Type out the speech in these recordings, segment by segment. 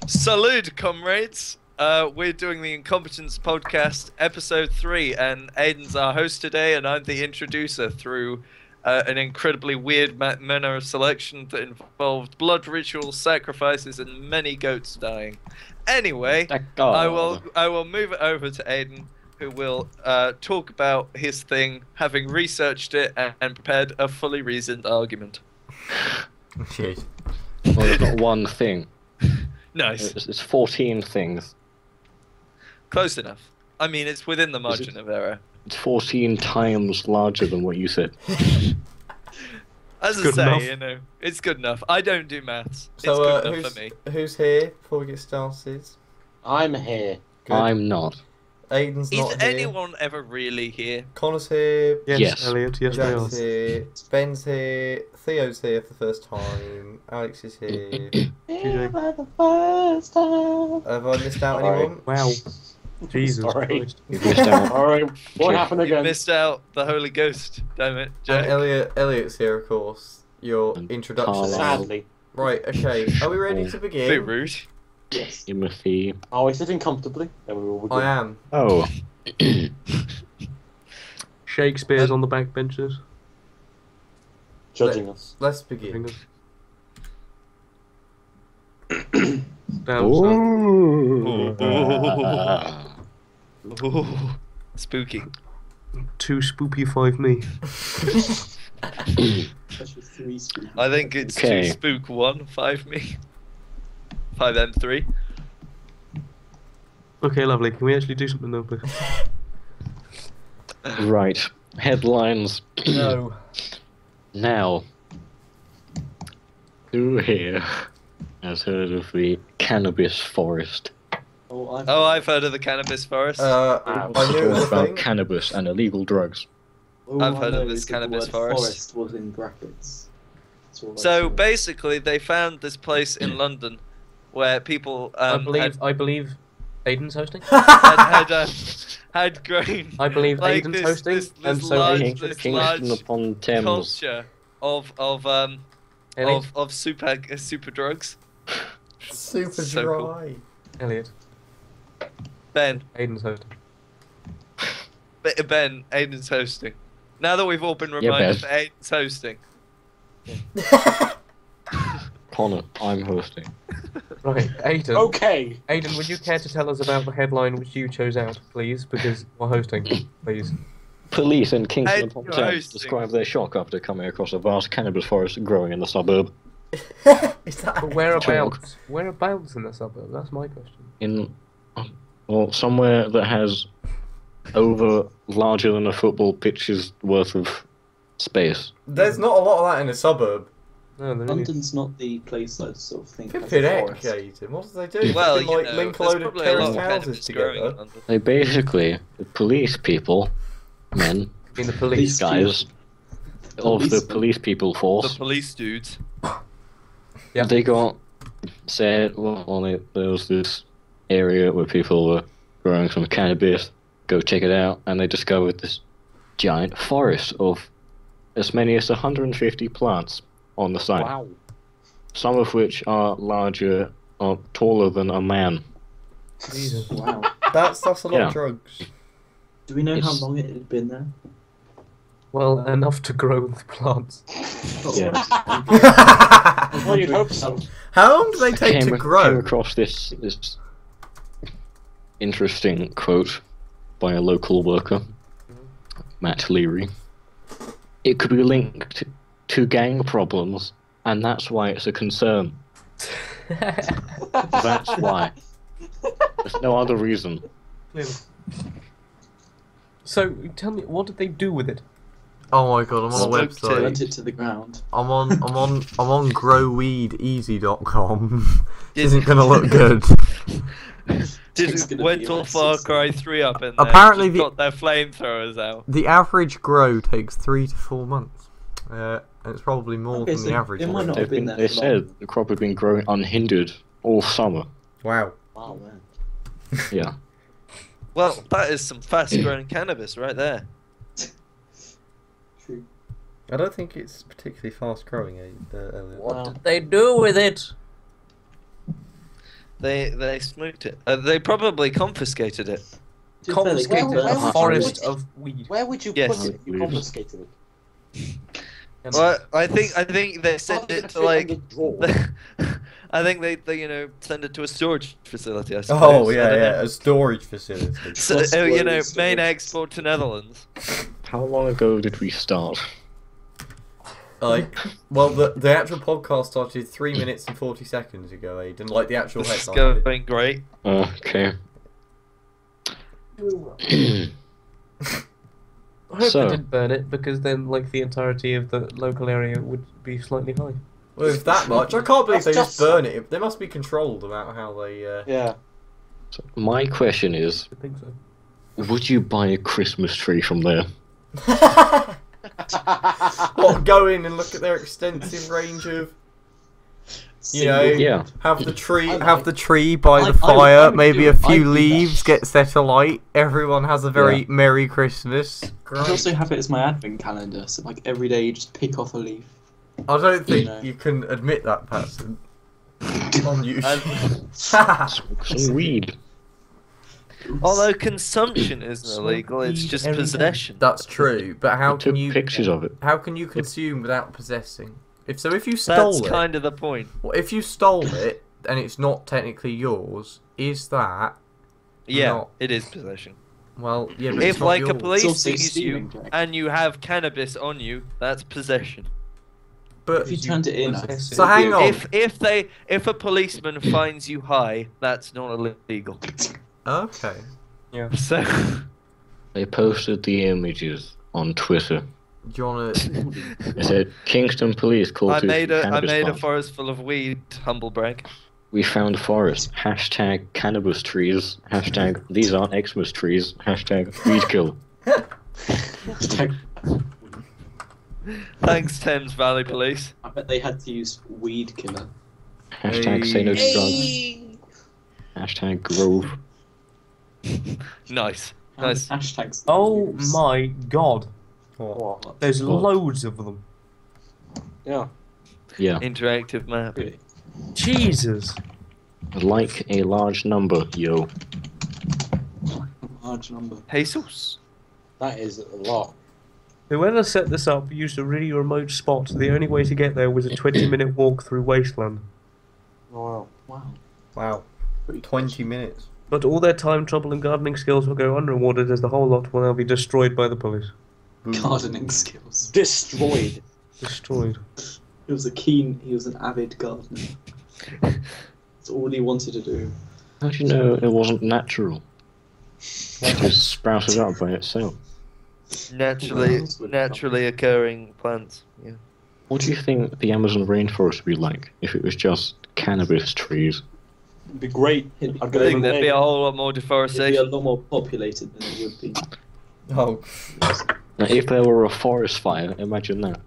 Salute, comrades! We're doing the Incompetence podcast, episode 3, and Aidan's our host today, and I'm the introducer through an incredibly weird manner of selection that involved blood rituals, sacrifices, and many goats dying. Anyway, I will move it over to Aidan, who will talk about his thing, having researched it and prepared a fully reasoned argument. Jeez. Well, it's not one thing. Nice. It's 14 things. Close enough. I mean, it's within the margin of error. It's 14 times larger than what you said. As I say, you know, it's good enough. I don't do maths. So, it's good enough for me. Who's here before we get started? I'm here. Good. I'm not. Aidan's not Is here. anyone ever really here? Connor's here. Yes. Elliot, yes, Jack's they here. Ben's here. Theo's here for the first time. Alex is here. Here for the first time. Have I missed out Sorry. anyone? are. Wow. Jesus Sorry. Christ. You missed out. Alright, what happened You again? missed out the Holy Ghost. Damn it, Jack. And Elliot's here, of course. Your And introduction. Carla. Sadly. Right, okay. Are we ready to Bit begin? rude. Yes. Timothy. Are we sitting comfortably? Then we will begin. I am. Oh. Shakespeare's on the back benches. Judging us. Let's begin. Damn, son. Ooh. Ooh, spooky. Too spoopy me. Especially 3 speed. I think it's Okay. 2 spook 1, 5 me. 5M3. Okay, lovely. Can we actually do something though, please? Right. Headlines. No. Now. Who here has heard of the cannabis forest? Oh, I've heard of the cannabis forest. I knew it was a About thing. cannabis and illegal drugs. All I've I heard of know this is that cannabis the word forest. was in brackets. That's all I So saw. basically, they found this place in London where people I believe Aidan's hosting. had grown I believe like Aidan's this, hosting, this, and this so large, Kingston this large upon Thames. culture of Elliot. super drugs. Super So cool. dry. Elliot. Ben, Aidan's hosting. Aidan's hosting. Now that we've all been Yeah, reminded Ben. that Aidan's hosting. Connor, I'm hosting. Right, Aidan. Okay. Aidan, would you care to tell us about the headline which you chose out, please? Because we're hosting, please. Police in Kingston Hey, upon you're Thames hosting. describe their shock after coming across a vast cannabis forest growing in the suburb. Is that But whereabouts? Whereabouts in the suburb? That's my question. In, well, somewhere that has over larger than a football pitch's worth of space. There's not a lot of that in a suburb. No, there is. London's not the place I sort of think has a Flipping heck, forest. Aidan. What do they do? Well, Fucking, you like, know, link a there's load of probably a lot terraced of houses cannabis growing in together. London. They basically, the police people, men, In the police. guys, of the Policemen. police people The force, police dudes. Yeah. they got said, well, there was this area where people were growing some cannabis, go check it out, and they discovered this giant forest of as many as 150 plants on the site. Wow. Some of which are larger, or taller than a man. Jesus. Wow. That's a lot Yeah. of drugs. Do we know how It's- long it had been there? Well, enough to grow the plants. Yeah. Well, you'd hope so. How long do they take to Came grow? across this interesting quote by a local worker, Matt Leary. It could be linked to gang problems, and that's why it's a concern. That's why. There's no other reason. Clearly. So, tell me, what did they do with it? Oh my god, I'm on a Smoked it, website. burnt it to the ground. I'm on growweedeasy.com. Isn't gonna look good. It's gonna Went be all like Far 60. Cry 3 up in there. Apparently just the- got their flamethrowers out. The average grow takes 3 to 4 months. And it's probably more Okay, than so the average. it might grow. not have been there They for said long. the crop had been growing unhindered all summer. Wow. Wow, man. Yeah. Well, that is some fast-growing cannabis right there. True. I don't think it's particularly fast growing, Elliot. What did they do with it? They smoked it. They probably confiscated it. To be fair, Confiscated where a would you forest put it? of weed. Where would you Yes. put it if you confiscated it? Well, I think they sent How it would to fit like. on the drawer? I think they send it to a storage facility. I Oh suppose. I yeah, don't yeah, know. a storage facility. So, Trustworthy main storage. export to Netherlands. How long ago did we start? Like, well, the actual podcast started 3 minutes and 40 seconds ago, Aidan. Like the actual This is headline. going great. Okay. I hope So- they didn't burn it, because then, like, the entirety of the local area would be slightly high. Well, if that much, I can't believe That's they just just- burn it. They must be controlled about how they. Yeah. So my question is, I think so. would you buy a Christmas tree from there? What, go in and look at their extensive range of. You know, Yeah. have the tree, I have like- the tree by I- the I fire. would Maybe do a it. I'd few do that. leaves get set alight. Everyone has a very Yeah. merry Christmas. I Great. also have it as my advent calendar, so like every day you just pick off a leaf. I don't think No. you can admit that, person. On you. Smoke some weed. Although consumption isn't Smoke illegal, it's weed just every day. possession. That's true, but how I took can you? pictures of it. How can you consume without possessing? If you That's stole it, kind of the point. well, if you stole it and it's not technically yours, is that Yeah, not? it is possession. Well, yeah, but it's If not like a yours. police also sees you stealing, Jack. and you have cannabis on you, that's possession. But If you turned it in, I possess it. So hang on. If a policeman finds you high, that's not illegal. okay. So They posted the images on Twitter. Do you wanna? It said, Kingston police called I to made a cannabis plant. forest full of weed. Humble brag. We found a forest. Hashtag cannabis trees. Hashtag these aren't Xmas trees. Hashtag weed kill. Thanks, Thames Valley Police. I bet they had to use weed killer. Hashtag say no to drugs. Hashtag grove. Nice, nice. Hashtags. Oh my god. What? There's What? loads of them. Yeah. Yeah. Interactive map. Really. Jesus. Like a large number, yo. Large number. Jesus. That is a lot. Whoever set this up used a really remote spot. The only way to get there was a 20-minute walk through wasteland. Wow. Wow. Wow. Pretty 20 minutes. But all their time, trouble, and gardening skills will go unrewarded, as the whole lot will now be destroyed by the police. gardening skills. Destroyed. Destroyed. He was an avid gardener. That's all he wanted to do. How do you know it wasn't natural? It just sprouted up by itself. Naturally occurring plants. Yeah. What do you think the Amazon rainforest would be like if it was just cannabis trees? It'd be great. It'd I'd I go think even there'd be a there. whole lot more be a deforestation. lot more populated than it would be. Oh. Now, if there were a forest fire, imagine that.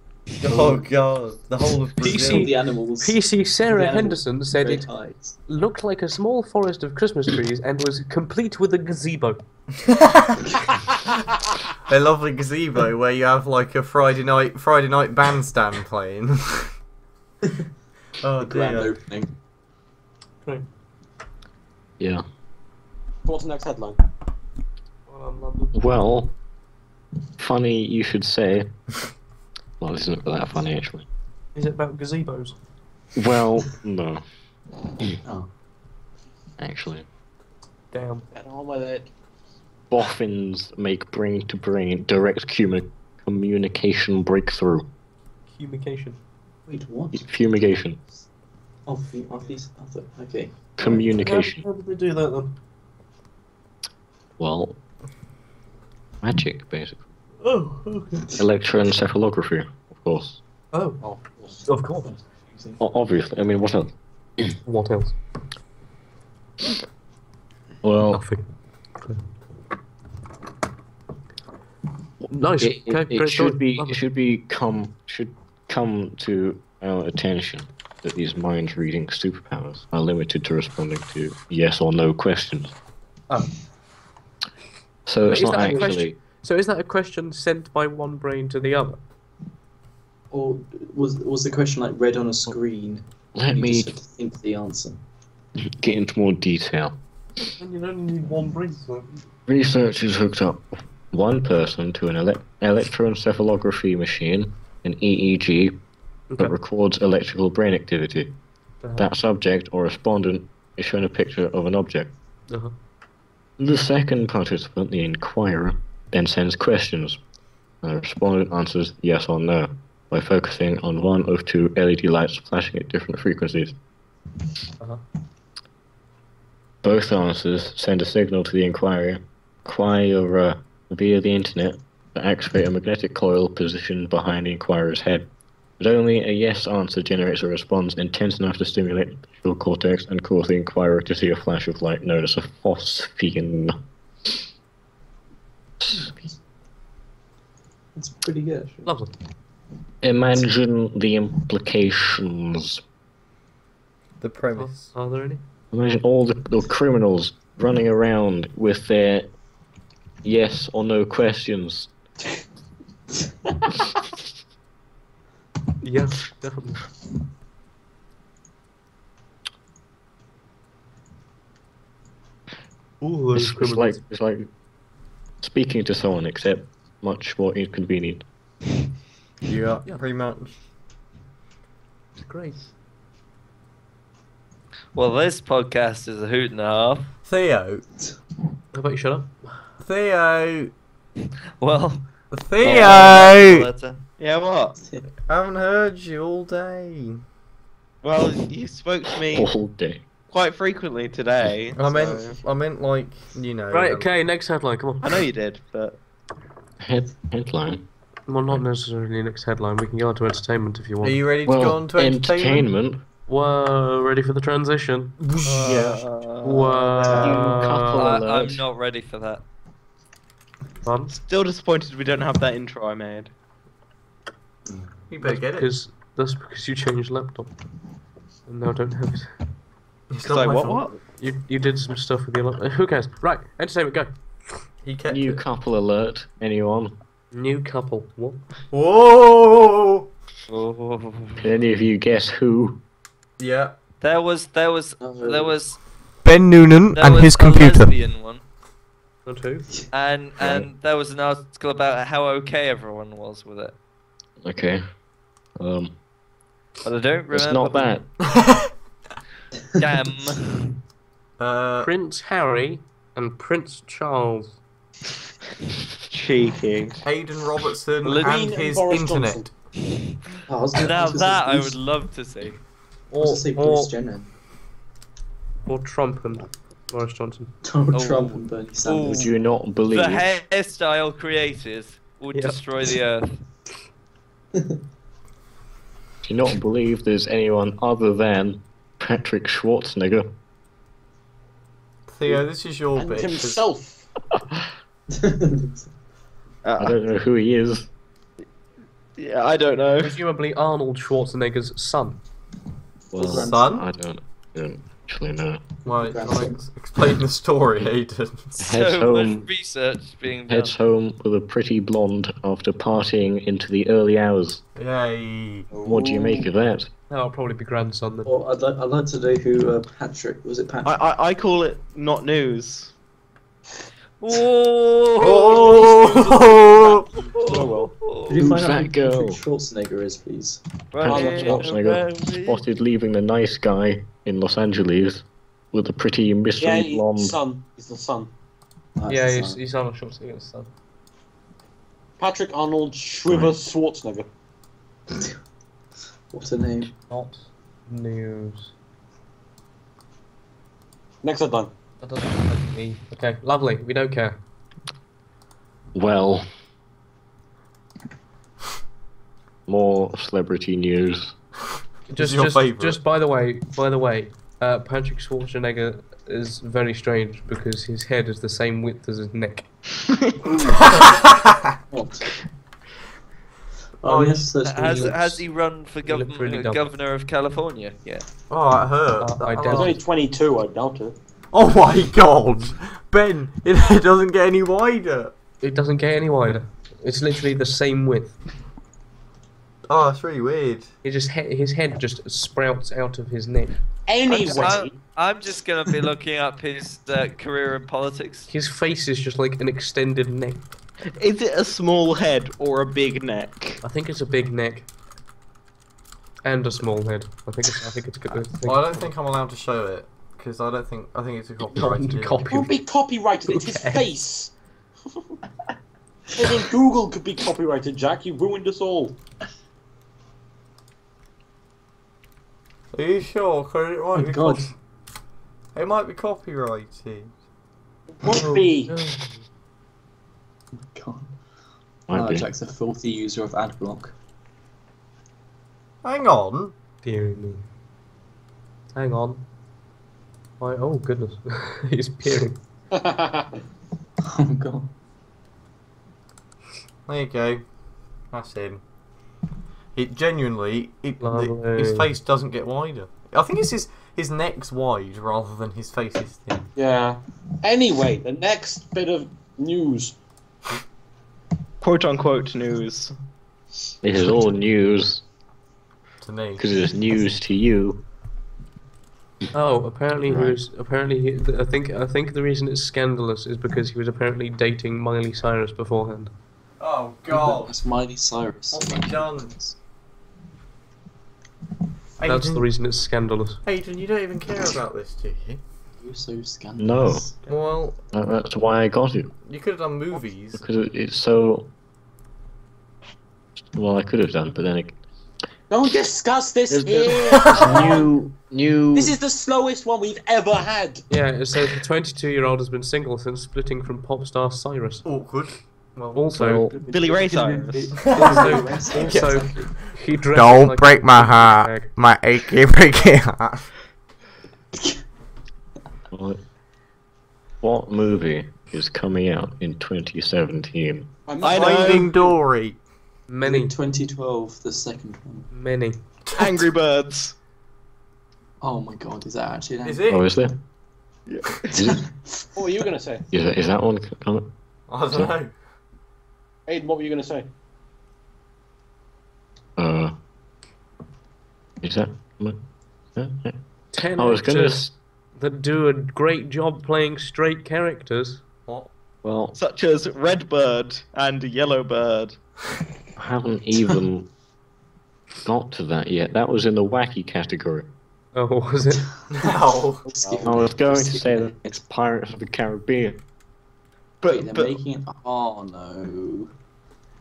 Oh god. The whole of All Brazil. the animals. PC Sarah the animals Henderson said great it heights. looked like a small forest of Christmas trees and was complete with a gazebo. A lovely gazebo where you have like a Friday night bandstand playing. Oh Grand dear. opening. Yeah. What's the next headline? Well, funny you should say. Well, this isn't that funny actually. Is it about gazebos? Well, no. Oh. Actually. Damn. Get on with it. Boffins make brain-to-brain direct communication breakthrough. Fumication. Wait, what? Fumigation. Okay. Communication. How did they do that then? Well, magic, basically. Oh, okay. Electroencephalography, of course. Oh, Oh, of course. Obviously. I mean, what else? What else? Well, Nothing. Nice. it Okay, great should story. be should come to our attention that these mind-reading superpowers are limited to responding to yes or no questions. Oh. So But it's is not that a actually. question? So is that a question sent by one brain to the other? Or was the question like read on a screen? Let and you me just had to think the answer. get into more detail. And you only need one breath. Researchers hooked up one person to an electroencephalography machine, an EEG, that records electrical brain activity. That subject or respondent is shown a picture of an object. The second participant, the inquirer, then sends questions, and the respondent answers yes or no by focusing on one of two LED lights flashing at different frequencies. Both answers send a signal to the inquirer via the internet to activate a magnetic coil positioned behind the inquirer's head. But only a yes answer generates a response intense enough to stimulate the visual cortex and cause the inquirer to see a flash of light known as a phosphene. That's pretty good. Actually. Lovely. Imagine the implications. The premise. Are there any? Imagine all the criminals running around with their yes or no questions. Yeah, definitely. Ooh, those criminals. It's like speaking to someone, except much more inconvenient. Yeah, Yeah. pretty much. It's great. Well, this podcast is a hoot and a half. Theo. How about you shut up? Theo. Well, Theo. Yeah, what? I haven't heard you all day. Well, you spoke to me All day. quite frequently today. I so- meant like, you know. Right, okay, next headline, come on. I know you did, but Headline. Well, not necessarily next headline, we can go on to entertainment if you Are want. you ready to go on to entertainment? Whoa, ready for the transition? Yeah. Whoa. couple I'm alert. not ready for that. Fun? still disappointed we don't have that intro I made. You better get it. That's because you changed laptop. And now don't have it. It's It's like, my what, fault. what? You did some stuff with your laptop. Who cares? Right, entertainment, go. He kept New it. couple alert. Anyone? New couple. What? Whoa! Can any of you guess who? Yeah. There was Oh, Ben Noonan there and was his a computer. lesbian one, Not who? and there was an article about how okay everyone was with it. Okay. But I don't remember. It's not that. Damn. Prince Harry and Prince Charles. Cheeky. Hayden Robertson Levine and his Boris internet. I was gonna, Now that I would Bruce, love to see. I was gonna say Bruce Jenner, Or Trump and Boris Johnson. Donald Oh. Trump, and Bernie Sanders. Would you not believe? The hairstyle created would Yep. destroy the earth. Do you not believe there's anyone other than Patrick Schwarzenegger? Theo, this is your And bit. 'cause himself. I don't know who he is. Yeah, I don't know. Presumably Arnold Schwarzenegger's son. Well, Son? I don't actually know. Well, Grandson. explain the story, Hayden. Heads So much home. research being done. Heads home with a pretty blonde after partying into the early hours. Yay. What do you make of that? That'll probably be grandson then. Well, I'd like to know who Patrick was. It Patrick? I call it not news. Oh! Oh well. Could you Who's find out that who girl? Patrick Schwarzenegger is, please? Patrick Schwarzenegger spotted leaving the nice guy in Los Angeles with a pretty Yeah, mystery he's blonde. the son. He's the son. That's Yeah, the son. he's Arnold Schwarzenegger's son. Patrick Arnold Schwiver Schwarzenegger. What a name. Not news. Next headline. That doesn't affect me. Okay, lovely. We don't care. Well, more celebrity news. your favourite? Just by the way, Patrick Schwarzenegger is very strange because his head is the same width as his neck. What? Oh, yes, that's Has he run for He looked really dumb. governor of California? Yeah. Oh, that hurt. I He's doubt only it. 22, I doubt it. Oh my god! Ben, it doesn't get any wider. It doesn't get any wider. It's literally the same width. Oh, that's really weird. His head just sprouts out of his neck. Anyway, I'm just gonna be looking up his career in politics. His face is just like an extended neck. Is it a small head or a big neck? I think it's a big neck. And a small head. I think it's good. Well, I don't think I'm allowed to show it because I think it's a copyright. Not copy. it won't be copyrighted. It's his Okay. face. Even Google could be copyrighted, Jack. You ruined us all. Are you sure? 'Cause it might be God. It might be copyrighted. Would be. No. God. Might be. Jack's a filthy user of AdBlock. Hang on. Dear me. Hang on. Oh goodness. He's peering. Oh god. There you go. That's him. It genuinely, Lovely. his face doesn't get wider. I think it's his neck's wide rather than his face is thin. Yeah. Anyway, the next bit of news. Quote unquote news. This is all news To me. because it's news to you. Oh, apparently Right. he was. Apparently, I think the reason it's scandalous is because he was apparently dating Miley Cyrus beforehand. Oh That's Miley Cyrus. What's he done? That's the reason it's scandalous. Aidan, you don't even care about this, do you? You're so scandalous. Well, That's why I got it. you could have done movies. Because it's so. Well, I could have done, but then it. Don't discuss this There's here. new. This is the slowest one we've ever had. Yeah, it says the 22-year-old has been single since splitting from pop star Cyrus. Awkward. Well, Also, Well, Billy Ray Cyrus. also, he dresses don't like break a my bag. heart. My achy breaky heart. What movie is coming out in 2017? I know. Finding Dory. Many, In 2012, the second one. many. Angry Birds. Oh my god, is that actually an Is anime? it? Oh, is there? Yeah. Is it? What were you going to say? Is that one coming? I don't know. Aidan, what were you going to say? Is that? Yeah. 10 I was gonna. actors that do a great job playing straight characters. What? Well, Such as Redbird and Yellowbird. I haven't even got to that yet. That was in the wacky category. Oh, was it? No. I was going to say that it's Pirates of the Caribbean. Wait, they're But making it. Oh no.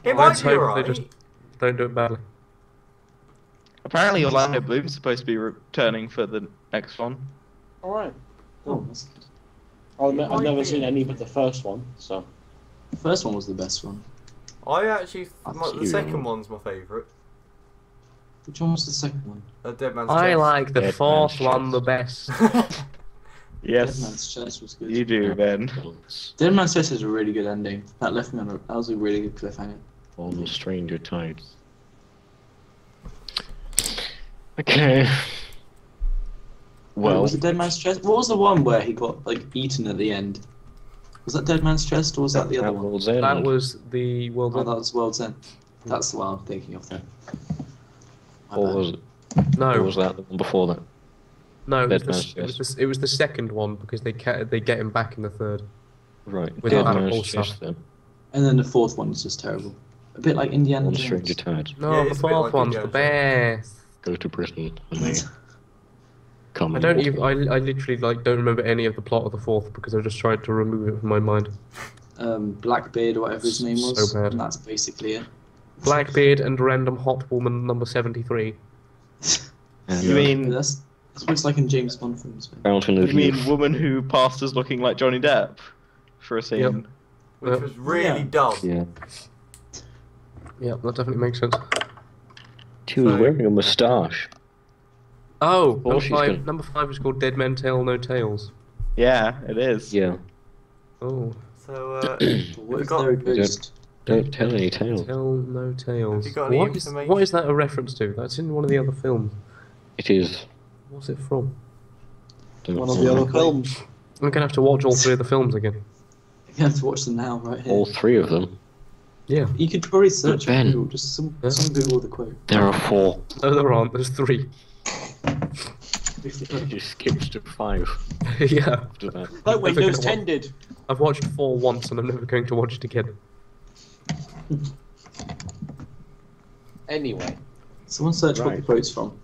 It Let's might be hope right. they just don't do it badly. apparently Orlando Bloom's supposed to be returning for the next one. Alright. Oh, that's good. I've never seen any but the first one, so. The first one was the best one. I actually, the you. second one's my favourite. Which one was the second one? A Dead Man's I Chest. like the Dead fourth Man's one Chest. the best. Dead Yes, Man's Chest was good. you do, Ben. Dead Man's Chest is a really good ending. That left me on that was a really good cliffhanger. On Stranger Tides. Okay. Well, was it Dead Man's Chest? What was the one where he got like eaten at the end? Was that Dead Man's Chest or was that the other one? World's End. That was the Oh, well. that was World's End. That's the one I'm thinking of then. My Or bad. was it? Or No, was that the one before that? no. It Dead was, Man's it was the second one because they get him back in the third. Right. With Dead the Man's animal Chest stuff. then. And then the fourth one is just terrible. A bit like Indiana On Jones. Stranger Tides. No, Yeah, the it's a bit fourth like one's the Indiana best. Go to Britain and they come. I and don't walk even. I literally like don't remember any of the plot of the fourth because I just tried to remove it from my mind. Blackbeard or whatever his name was. So bad. And that's basically it. Blackbeard and random hot woman number 73. And, You mean That's what it's like in James Bond films. Man. Fountain of you mean Youth. woman who passed as looking like Johnny Depp for a scene? Yep. Which was really Yeah. dumb. Yeah. Yeah, that definitely makes sense. She was So- wearing a moustache. Oh, Well, number she's five. gonna- Number 5 is called Dead Men Tell No Tales. Yeah, it is. Yeah. Oh, So, What if got- they're a ghost? Don't tell any tales. Tell No Tales. Have you got any What information? is that a reference to? That's in one of the other films. It is. What's it from? Don't One of the tell other films. I'm gonna have to watch all 3 of the films again. You have to watch them now, right here. all 3 of them. Yeah. You could probably search Ben. on Google, just some Google the quote. There are 4. No, there aren't. There's 3. Just skipped to 5 Yeah. after that. Like Windows Never 10 gonna did. I've watched 4 once and I'm never going to watch it again. Anyway. Someone search what the Right. quote's from.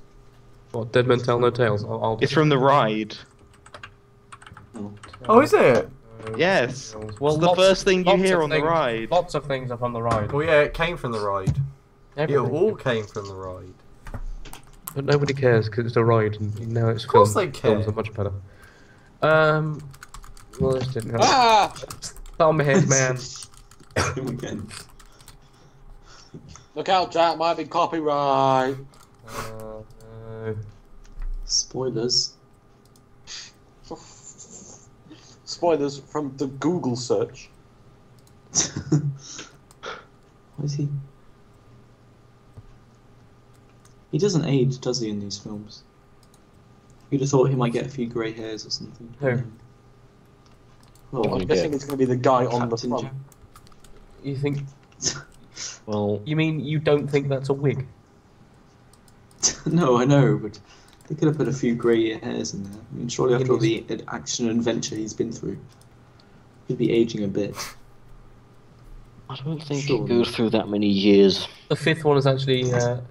What, Dead Men Tell No Tales? I'll do It's from the ride. Oh, is it? Yes. Well, It's the first thing you lots hear of on the things- ride. Lots of things are from the ride. Well, yeah, it came from the ride. It Everything. all came from the ride. But nobody cares because it's a ride and now it's Of course filmed. they care. Films are much better. Well, this didn't help. Ah! Thumbhead man. Him again. Look out, Jack, might be copyright. No. Spoilers. Spoilers from the Google search. Why is he? He doesn't age, does he, in these films? You'd have thought he might get a few grey hairs or something. Who? Well, I'm guessing it's going to be the guy on the Captain front. Jack. You think? Well, You mean you don't think that's a wig? No, I know, but they could have put a few grey hairs in there. I mean, surely after all the action and adventure he's been through, he'd be aging a bit. I don't think Sure. it goes through that many years. The 5th one is actually.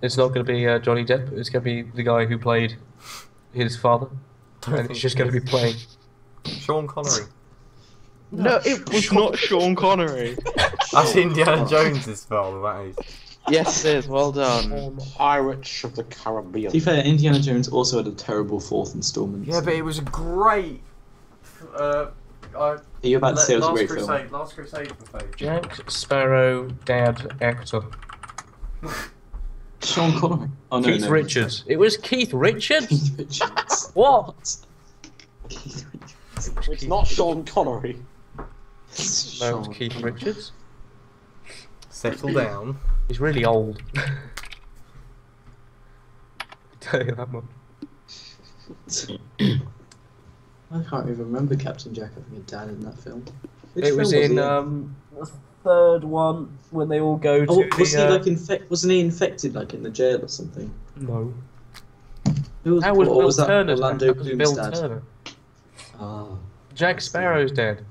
It's not going to be Johnny Depp. It's going to be the guy who played his father, and it's just going to be playing. Sean Connery. No, it was not Sean Connery. That's Indiana Jones's father, that is. Yes, it is. Well done. Pirates of the Caribbean. To be fair, Indiana Jones also had a terrible 4th instalment. Yeah, but it was a great. Are you about to say it was a great film? Last Crusade was made. Jack Sparrow, dad, actor. Sean Connery. Oh no, Keith no. Richards. It was Keith Richards. Keith Richards. What? Keith Richards. It's not Sean Connery. No, it's Keith Richards. Settle down. He's really old. Tell you that much. I can't even remember Captain Jack having a dad in that film. Which It was film in he the 3rd one when they all go Oh, to was the. he like wasn't he infected like in the jail or something? No. Who was, That was or Bill was that Turner's dad. Orlando That was Bloom's Bill dad? Turner. Ah. Jack Sparrow's dead.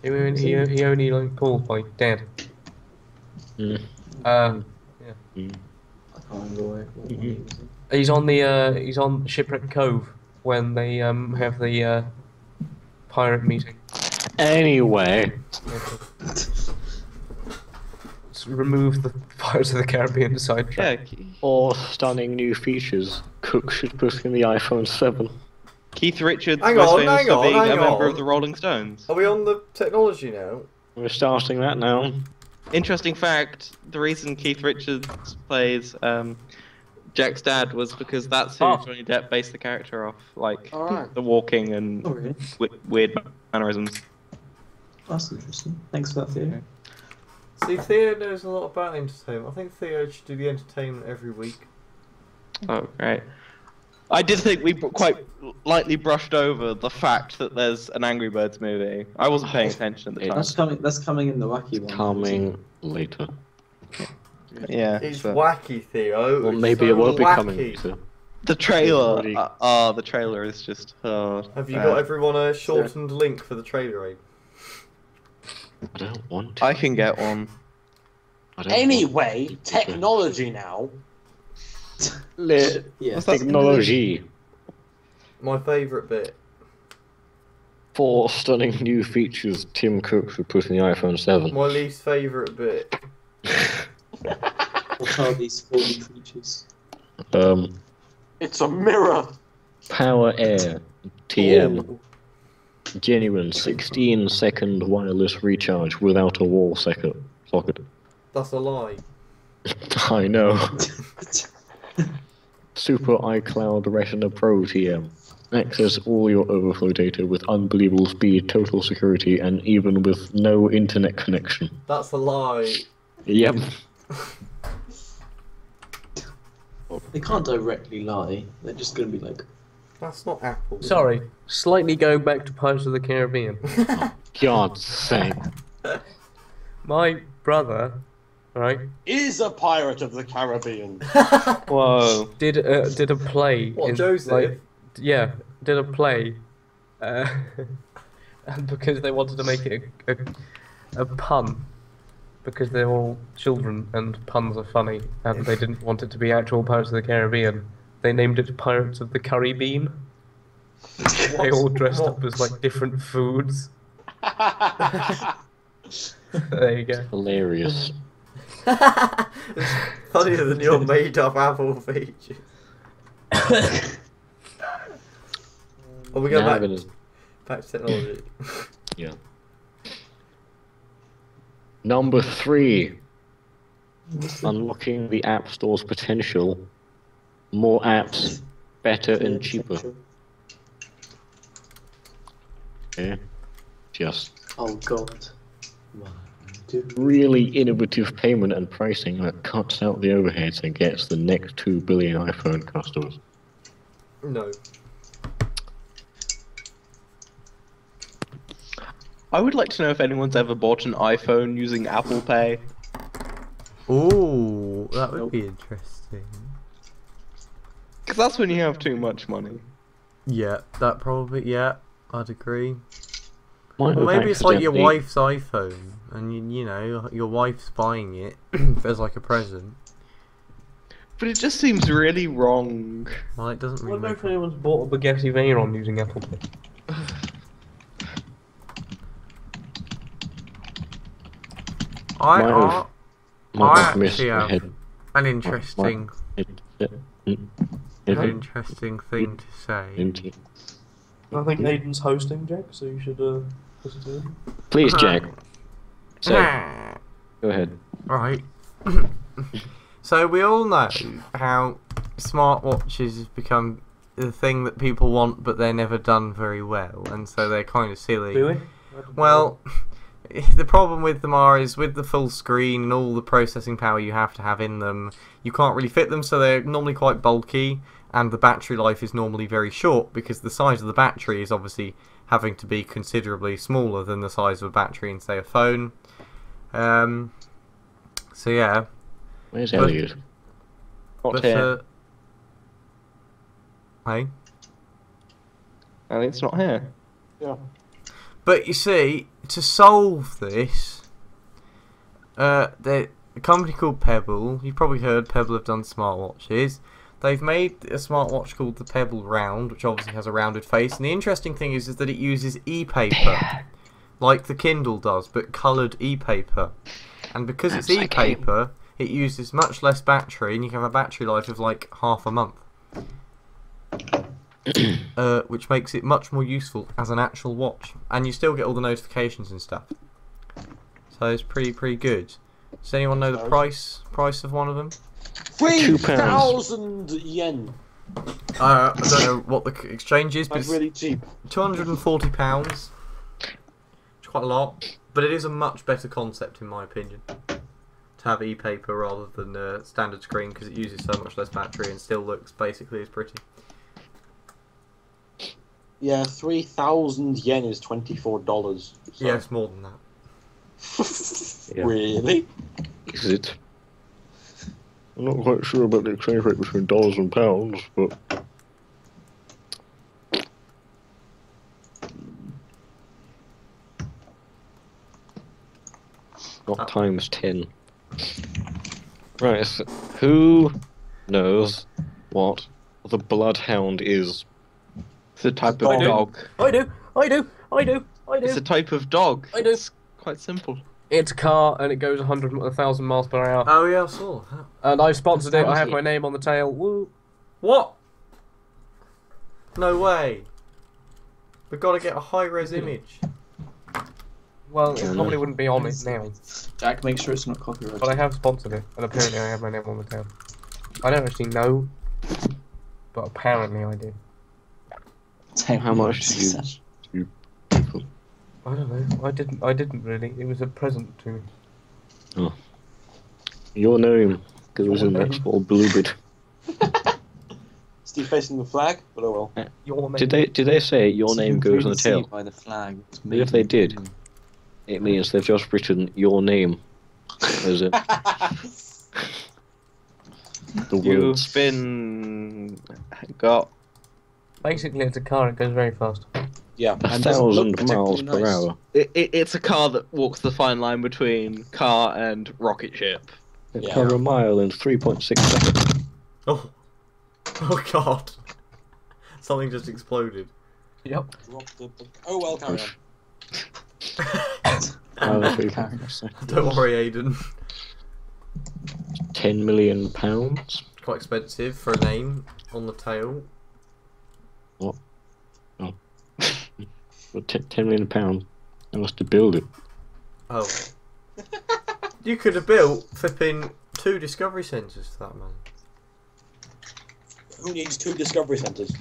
He only like calls by dad. Mm. I can't remember what he was in. He's on Shipwreck Cove when they have the pirate meeting. Anyway, Let's remove the Pirates of the Caribbean sidetrack. Yeah, all stunning new features. Cook should put in the iPhone 7. Keith Richards Hang was on, famous hang for on, being hang a member on. of the Rolling Stones. Are we on the technology now? We're starting that now. Interesting fact, the reason Keith Richards plays Jack's dad was because that's who Oh. Johnny Depp based the character off, like Alright. the walking and Oh really? weird mannerisms. That's interesting. Thanks for that theory. See, Theo knows a lot about entertainment. I think Theo should do the entertainment every week. Oh, great. I did think we quite lightly brushed over the fact that there's an Angry Birds movie. I wasn't paying attention at the time. That's coming in the wacky one. Coming later. Yeah. It's but wacky, Theo. Well, It's maybe so it will be wacky. coming later. the trailer. Already- The trailer is just. Oh, Have you bad. got everyone a shortened link for the trailer, Abe? I don't want to. I can get one. I don't want Anyway, to. technology now. Lit Yeah. What's that? technology. My favourite bit. 4 stunning new features Tim Cook should put in the iPhone 7. My least favourite bit. What are these 4 new features? It's a mirror. Power Air TM. Oh, Genuine 16-second wireless recharge without a wall socket. That's a lie. I know. Super iCloud Retina Pro TM. Access all your overflow data with unbelievable speed, total security, and even with no internet connection. That's a lie. Yep. They can't directly lie. They're just going to be like, That's not Apple. Sorry, slightly going back to Pirates of the Caribbean. God's sake. My brother, right, is a pirate of the Caribbean. Whoa. did a play. What, in, Joseph? Like, yeah, did a play. And because they wanted to make it a pun, because they're all children and puns are funny, and they didn't want it to be actual Pirates of the Caribbean, they named it Pirates of the Caribbean. They all dressed up as like different foods. There you go. Hilarious. It's funnier than your made-up Apple features. Well, we go Now back gonna- to technology. Yeah. Number 3. Unlocking the App Store's potential. More apps, better and cheaper. Yeah. Just Oh God. One, two. really innovative payment and pricing that cuts out the overheads and gets the next 2 billion iPhone customers. No. I would like to know if anyone's ever bought an iPhone using Apple Pay. Ooh, that would be interesting. Because that's when you have too much money. Yeah, that probably. Yeah, I'd agree. Might Or have maybe it's like your accidentally- wife's iPhone, and you know your wife's buying it as like a present. But it just seems really wrong. Well, it doesn't I really don't know make. if anyone's bought a Bugatti Veyron using Apple Pay. I Might have- Might I have missed actually my have head. an interesting, an It- interesting thing to say. I think Aidan's hosting, Jack, so you should listen to him. Please, Jack. So, go ahead. Right. So we all know how smartwatches have become the thing that people want, but they're never done very well, and so they're kind of silly. Do we? Well, the problem with them is with the full screen and all the processing power you have to have in them, you can't really fit them, so they're normally quite bulky, and the battery life is normally very short because the size of the battery is obviously having to be considerably smaller than the size of a battery in, say, a phone. So yeah. Where's But- Elliot? Not But, here. hey? I think it's not here. But you see, to solve this, a company called Pebble, you've probably heard Pebble have done smartwatches. They've made a smartwatch called the Pebble Round, which obviously has a rounded face. And the interesting thing is that it uses e-paper, like the Kindle does, but coloured e-paper. And because it's That's like e-paper, it uses much less battery, and you can have a battery life of like half a month. Which makes it much more useful as an actual watch, and you still get all the notifications and stuff. So it's pretty good. Does anyone know the price of one of them? 3,000 yen. I don't know what the exchange is, but That's it's really cheap. £240, which is quite a lot. But it is a much better concept, in my opinion, to have e-paper rather than standard screen, because it uses so much less battery and still looks basically as pretty. Yeah, 3,000 yen is $24. So. Yeah, it's more than that. Yeah. Really? Is it? I'm not quite sure about the exchange rate between dollars and pounds, but not times 10. Right, so who knows what the bloodhound is? It's a type I of do. dog. I do. It's a type of dog. I do. It's quite simple. It's a car and it goes 1,000 miles per hour. Oh yeah, I saw that. And I've sponsored it. I have Sounds my name on the tail. Woo. What? No way. We've got to get a high-res image. Well, it Yeah, probably no. wouldn't be on it now. Jack, make sure it's not copyrighted. But I have sponsored it, and apparently I have my name on the tail. I don't actually know, but apparently I do. How much do you people? I don't know. I didn't really. It was a present to me. Your name goes in that small blue bit. Steve facing the flag, but oh well. Your name. Did they say your name goes on the tail? By the flag. If they did, it means they've just written your name Is it? The You've world's been got Basically, it's a car. It goes very fast. Yeah, and doesn't look 1,000 miles particularly per nice. hour. it's a car that walks the fine line between car and rocket ship. It Yeah. cover a mile in 3.6 seconds. Oh. Oh god. Something just exploded. Yep. Oh well, carry on. Mile in 3.6 seconds. Don't worry, Aidan. £10 million pounds. Quite expensive for a name on the tail. For £10 million pounds. I must to build it. Oh. You could have built flipping 2 discovery centres for that man. Who needs 2 discovery centres?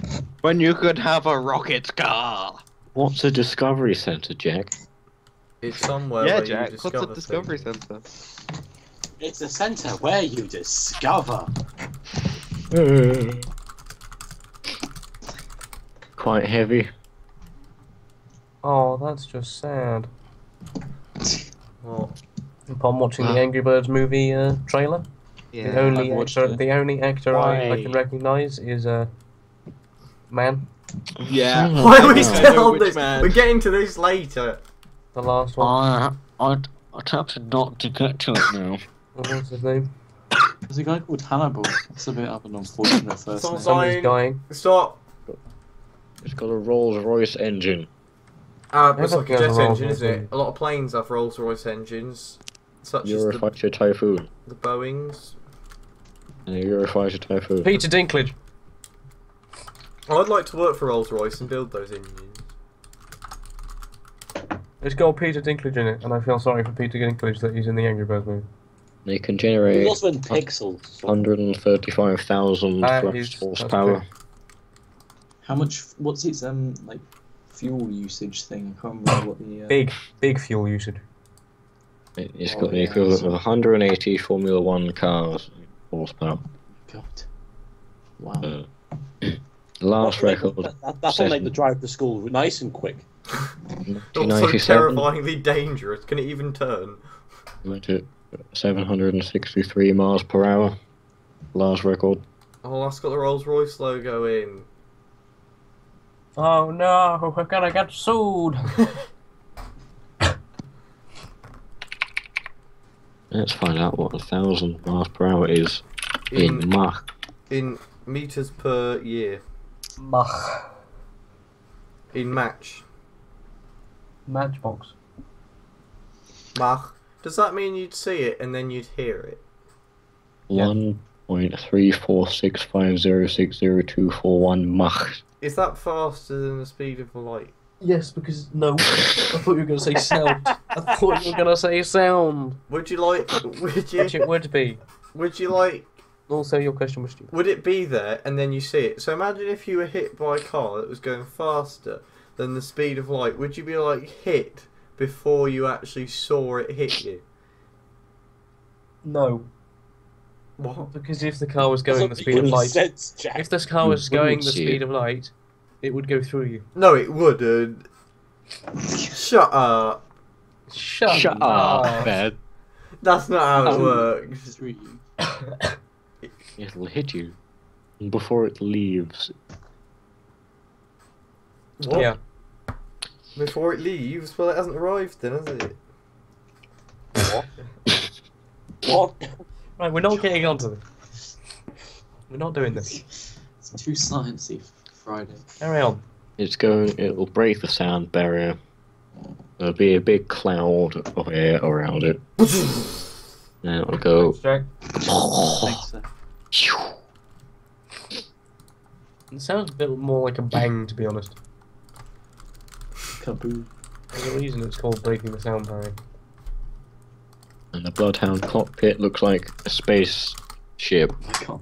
When you could have a rocket car. What's a discovery centre, Jack? It's somewhere Yeah, where Jack. you What's discover a discovery things. centre? It's a centre where you discover. Quite heavy. Oh, that's just sad. Well, Upon watching the Angry Birds movie trailer, the only I've watched actor, it. the only actor I Why? can recognise is man, Yeah. why are we I still know on which this? man. We're getting to this later. the last one. I'd have to not to get to it now. What's his name? There's a guy called Hannibal. That's a bit of an unfortunate first Sounds name. Somebody's dying. Stop. It's got a Rolls Royce engine. It's like a Everything has jet a Rolls engine, isn't Royce it? A lot of planes have Rolls Royce engines, such as Eurofighter Typhoon. the Boeings. And a Eurofighter Typhoon. Peter Dinklage. I'd like to work for Rolls Royce and build those engines. It's got Peter Dinklage in it, and I feel sorry for Peter Dinklage that he's in the Angry Birds movie. They can It's generate also in pixels. So 135,000 That plus is- horsepower. that's How much? What's its like fuel usage thing? I can't remember what the. Big fuel usage. It's Oh, got the yeah, equivalent so- of 180 Formula 1 cars horsepower. God. Wow. Last record, That'll make the drive to school nice and quick. Also 1997, terrifyingly dangerous. Can it even turn? went at 763 miles per hour. Last record. Oh, that's got the Rolls Royce logo in. Oh no, we're gonna get sued. Let's find out what 1,000 miles per hour is in Mach. In meters per year. Mach. In match. Matchbox. Mach. Does that mean you'd see it and then you'd hear it? 1.34650600241 Mach. Is that faster than the speed of light? Yes, because no. I thought you were gonna say sound. I thought you were gonna say sound. Would you like? Which it would be. Would you like? Also, your question was stupid. Would it be there and then you see it? So imagine if you were hit by a car that was going faster than the speed of light. Would you be like hit before you actually saw it hit you? No. What? Because if the car was going the Doesn't speed of make light, sense, Jack. if this car was You going wouldn't the see speed it. of light, it would go through you. No, it wouldn't. Shut up. Shut Shut up, man. That's not how it works. Through you. It'll hit you before it leaves. What? Yeah. Before it leaves? Well, it hasn't arrived then, has it? What? Right, we're not getting onto this. We're not doing this. It's too sciencey for Friday. Carry on. It'll break the sound barrier. There'll be a big cloud of air around it. And it'll go. Jack. Thanks, sir. It sounds a bit more like a bang, to be honest. Kaboo. There's a reason it's called breaking the sound barrier. And the Bloodhound cockpit looks like a spaceship. I can't.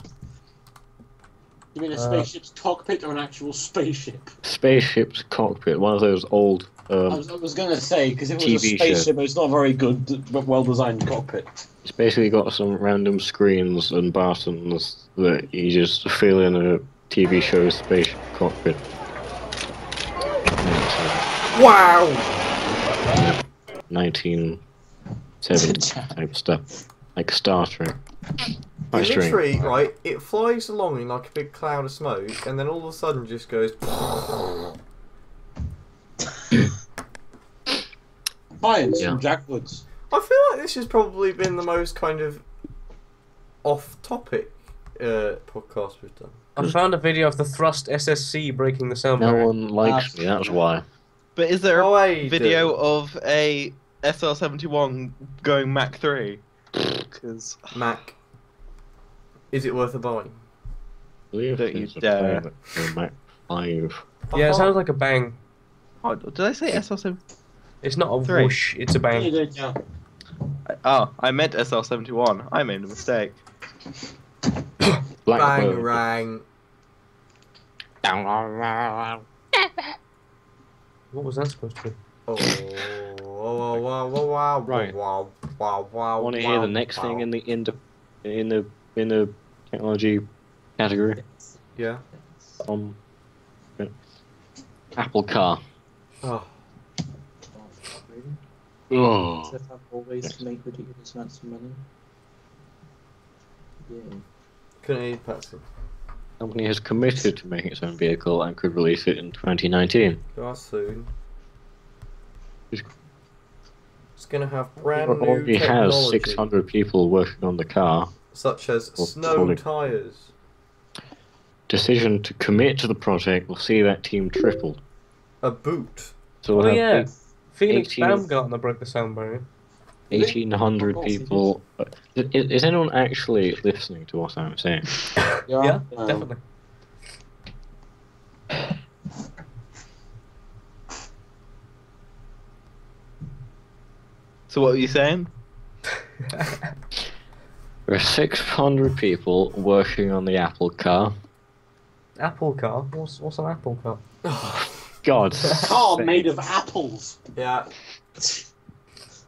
You mean a spaceship's cockpit or an actual spaceship? Spaceship's cockpit, one of those old. I was going to say, because if it was a TV spaceship, it's not a very good, but well-designed cockpit. It's basically got some random screens and buttons that you just fill in a TV show spaceship cockpit. Wow! 1970s 70s type stuff, like Star Trek. Quite strange. Literally, right, it flies along in like a big cloud of smoke, and then all of a sudden just goes. Science Yeah. from Jack Woods. I feel like this has probably been the most kind of off-topic podcast we've done. I found a video of the Thrust SSC breaking the sound No barrier. one likes me, that's why. But is there Oh, a Aidan. video of a SR-71 going Mach 3? Because Mac, is it worth a buy? Believe Don't you there's a dare. plane for Mach 5. Yeah, it sounds like a bang. did I say SR-71? It's not a Three. whoosh, it's a You bang. did, yeah. Oh, I meant SR-71. I made a mistake. Bang Blackbird. rang. What was that supposed to be? Oh, wow, wow, wow, Right. wow, wow, wow. I want to hear the next thing in the technology category. Yeah. Apple car. Oh, Oh. They have always to make ridiculous amounts of money. Yeah. couldn't eat Patsy. The company has committed to making its own vehicle and could release it in 2019. Go on soon. It's- It's gonna have It brand new already has technology, 600 people working on the car. such as Or snow solid. tires. Decision to commit to the project will see that team tripled. A boot. So we'll Oh have yeah, Felix 18 Baumgartner broke the sound barrier. 1,800 people. Is anyone actually listening to what I'm saying? Yeah, definitely. So what were you saying? There are 600 people working on the Apple car. Apple car? What's an Apple car? God. Car made of apples. Yeah.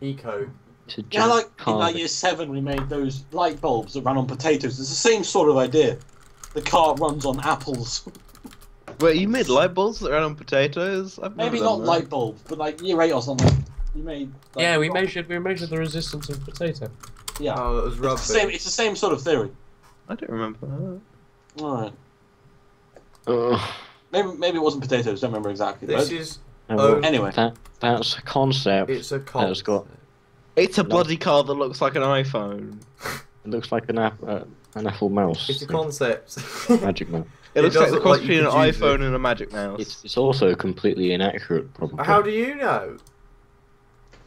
Eco. It's a Yeah, like in car like year 7 we made those light bulbs that ran on potatoes. It's the same sort of idea. The car runs on apples. Wait, you made light bulbs that ran on potatoes? I've never Maybe done not that. light bulbs, but like year 8 or something. You made. Like, Yeah, we measured the resistance of potato. Yeah. Oh, that was It's rubbish. the same. It's the same sort of theory. I don't remember that. All right. Ugh. Maybe it wasn't potatoes. Don't remember exactly. This But is. Oh, anyway. That's a concept. It's a That's concept. got. It's a No. bloody car that looks like an iPhone. It looks like an Apple mouse. It's a concept. Magic mouse. It It looks like does the look cross like you between an could use iPhone it. and a Magic Mouse. It's also completely inaccurate, probably. How do you know?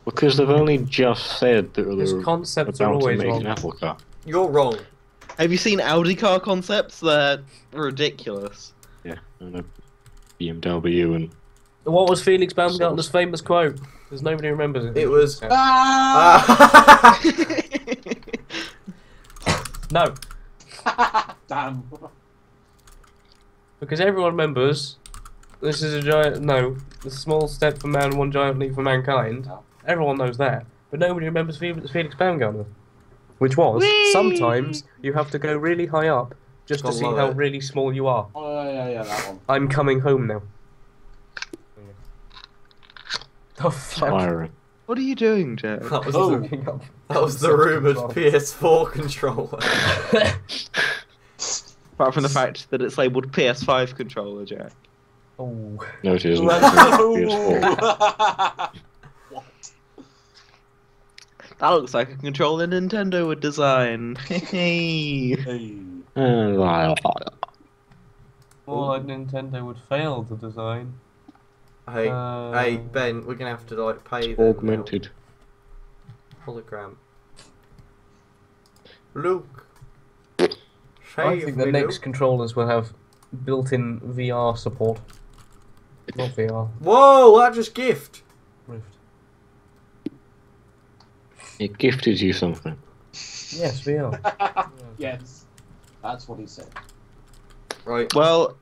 Because they've only just said that His they're concepts are about to always make an wrong. Apple car. You're wrong. Have you seen Audi car concepts? They're ridiculous. Yeah, and a BMW and What was Felix Baumgartner's famous quote? Because nobody remembers it. It was. Ah! No, Damn. because everyone remembers. This is a giant. No, a small step for man, one giant leap for mankind. Everyone knows that, but nobody remembers Felix Baumgartner, which was sometimes you have to go really high up just to I see love how it. really small you are. Oh yeah, that one. I'm coming home now. The fuck? Siren. What are you doing, Jack? That was, Oh. Looking up. that was the rumoured PS4 controller. Apart from the fact that it's labelled PS5 controller, Jack. Oh. No, it isn't. Oh. PS4. That looks like a controller Nintendo would design. Hey. Uh, More like Nintendo would fail to design. Hey, hey, Ben, we're gonna have to like pay them. augmented. now. Hologram. Luke. I Save think the me, next Luke. controllers will have built-in VR support. Not VR. Whoa, that just gift. Rift. It gifted you something. Yes, VR. Yes, that's what he said. Right. Well,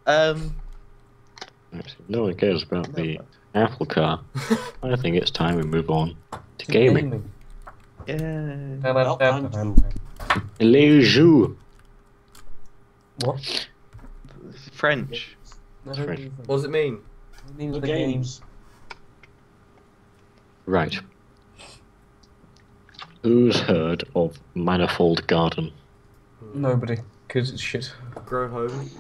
Actually, no one cares about the Apple car. I think it's time we move on to gaming. yeah. Well, Les jeux. What? French. I don't French. even- What does it mean? It means The the games. Right. Who's heard of Manifold Garden? Nobody, because it's shit. Grow home.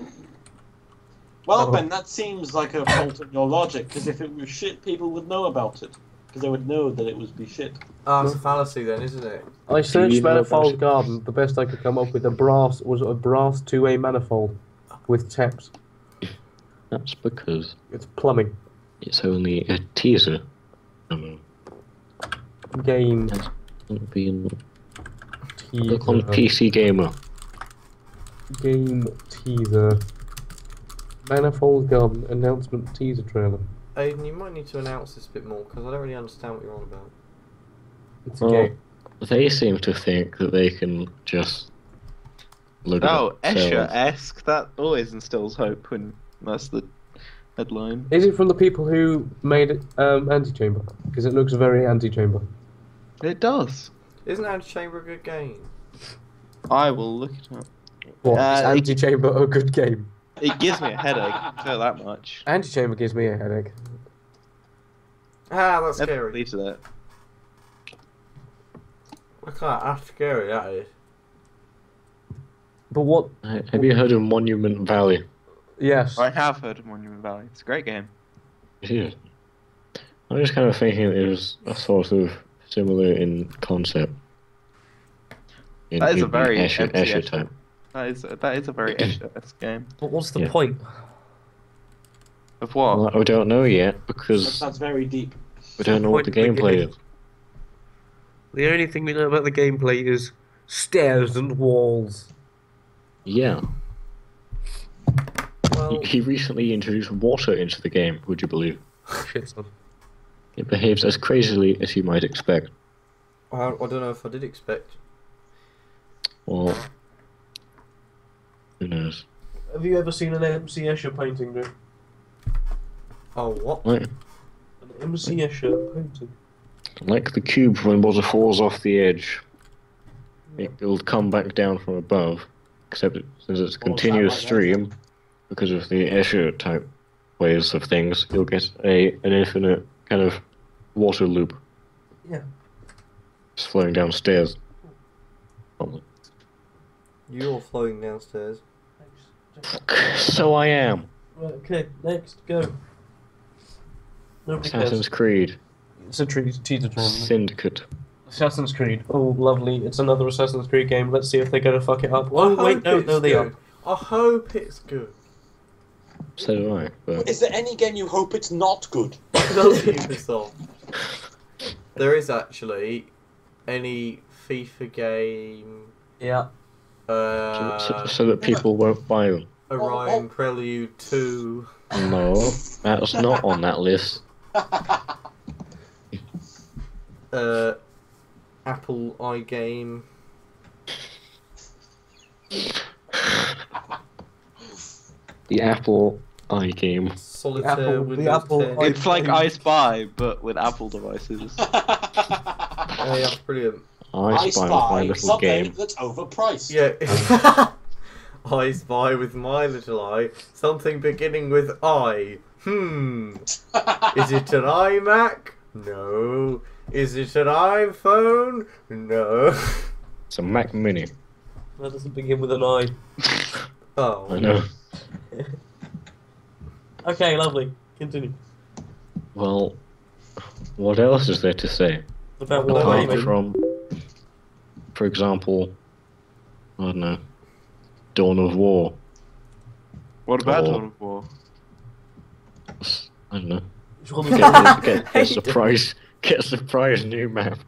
Well, Oh. Ben, that seems like a fault in your logic, because if it was shit, people would know about it. Because they would know that it would be shit. Ah, it's a fallacy then, isn't it? I searched you know manifold about- garden. The best I could come up with a brass 2-way manifold with taps. That's because It's plumbing. it's only a teaser. Game It'll be in teaser. look on PC Gamer. Game teaser. Manifold garden announcement teaser trailer. Aidan, you might need to announce this a bit more because I don't really understand what you're on about. It's a Well, game. they seem to think that they can just look Oh, at themselves. Escher-esque. That always instills hope when that's the headline. Is it from the people who made it Antichamber? Because it looks very Antichamber. It does. Isn't Antechamber a good game? I will look it up. What? Uh, Is Antichamber a good game? It gives me a headache, I tell you that much. Antichamber gives me a headache. Ah, that's Never scary. believed that. I can't. That's scary, that is. But what? Have you heard of Monument Valley? Yes. I have heard of Monument Valley. It's a great game. It is. I'm just kind of thinking it was a sort of similar in concept. That is a very Escher MC-esque. type. That is a very Escher-esque game. But what's the Yeah. point? Of what? Well, I don't know yet That because sounds very deep. we don't know what the point of the gameplay game? is. The only thing we know about the gameplay is stairs and walls. Yeah, Well, he recently introduced water into the game. Would you believe? Shit, son. It behaves as crazily as you might expect. I don't know if I did expect. Well, who knows? Have you ever seen an MC Escher painting, dude? Oh, what? Like, An MC Escher painting. like the cube when water falls off the edge, it'll come back down from above. Except since it's a continuous like that, stream, because of the Escher type ways of things, you'll get an infinite kind of water loop. Yeah. Just flowing downstairs. You're flowing downstairs. So I am. Right, okay, next, go. Nobody cares. Assassin's Creed. It's a teaser trailer. Syndicate. Assassin's Creed. Oh, lovely. It's another Assassin's Creed game. Let's see if they're going to fuck it up. I Oh, wait, hope no, it's no, they good. are. I hope it's good. So do I. But Is there any game you hope it's not good? Don't Ubisoft. There is actually any FIFA game, Yeah. so that people won't buy them. Orion Prelude 2. No, that's not on that list. Apple iGame. The Apple iGame. Solitaire Apple- Windows the Apple 10. It's like I Spy, but with Apple devices. Yeah, that's brilliant. I Spy with my little something game. that's overpriced. Yeah. I spy with my little eye something beginning with I. Is it an iMac? No. Is it an iPhone? No. It's a Mac Mini. That doesn't begin with an I. Oh. I know. Okay, lovely. Continue. Well, what else is there to say? About what Apart Apart gaming? from, for example, I don't know, Dawn of War. What about Oh. Dawn of War? I don't know. Surely Get a surprise new map.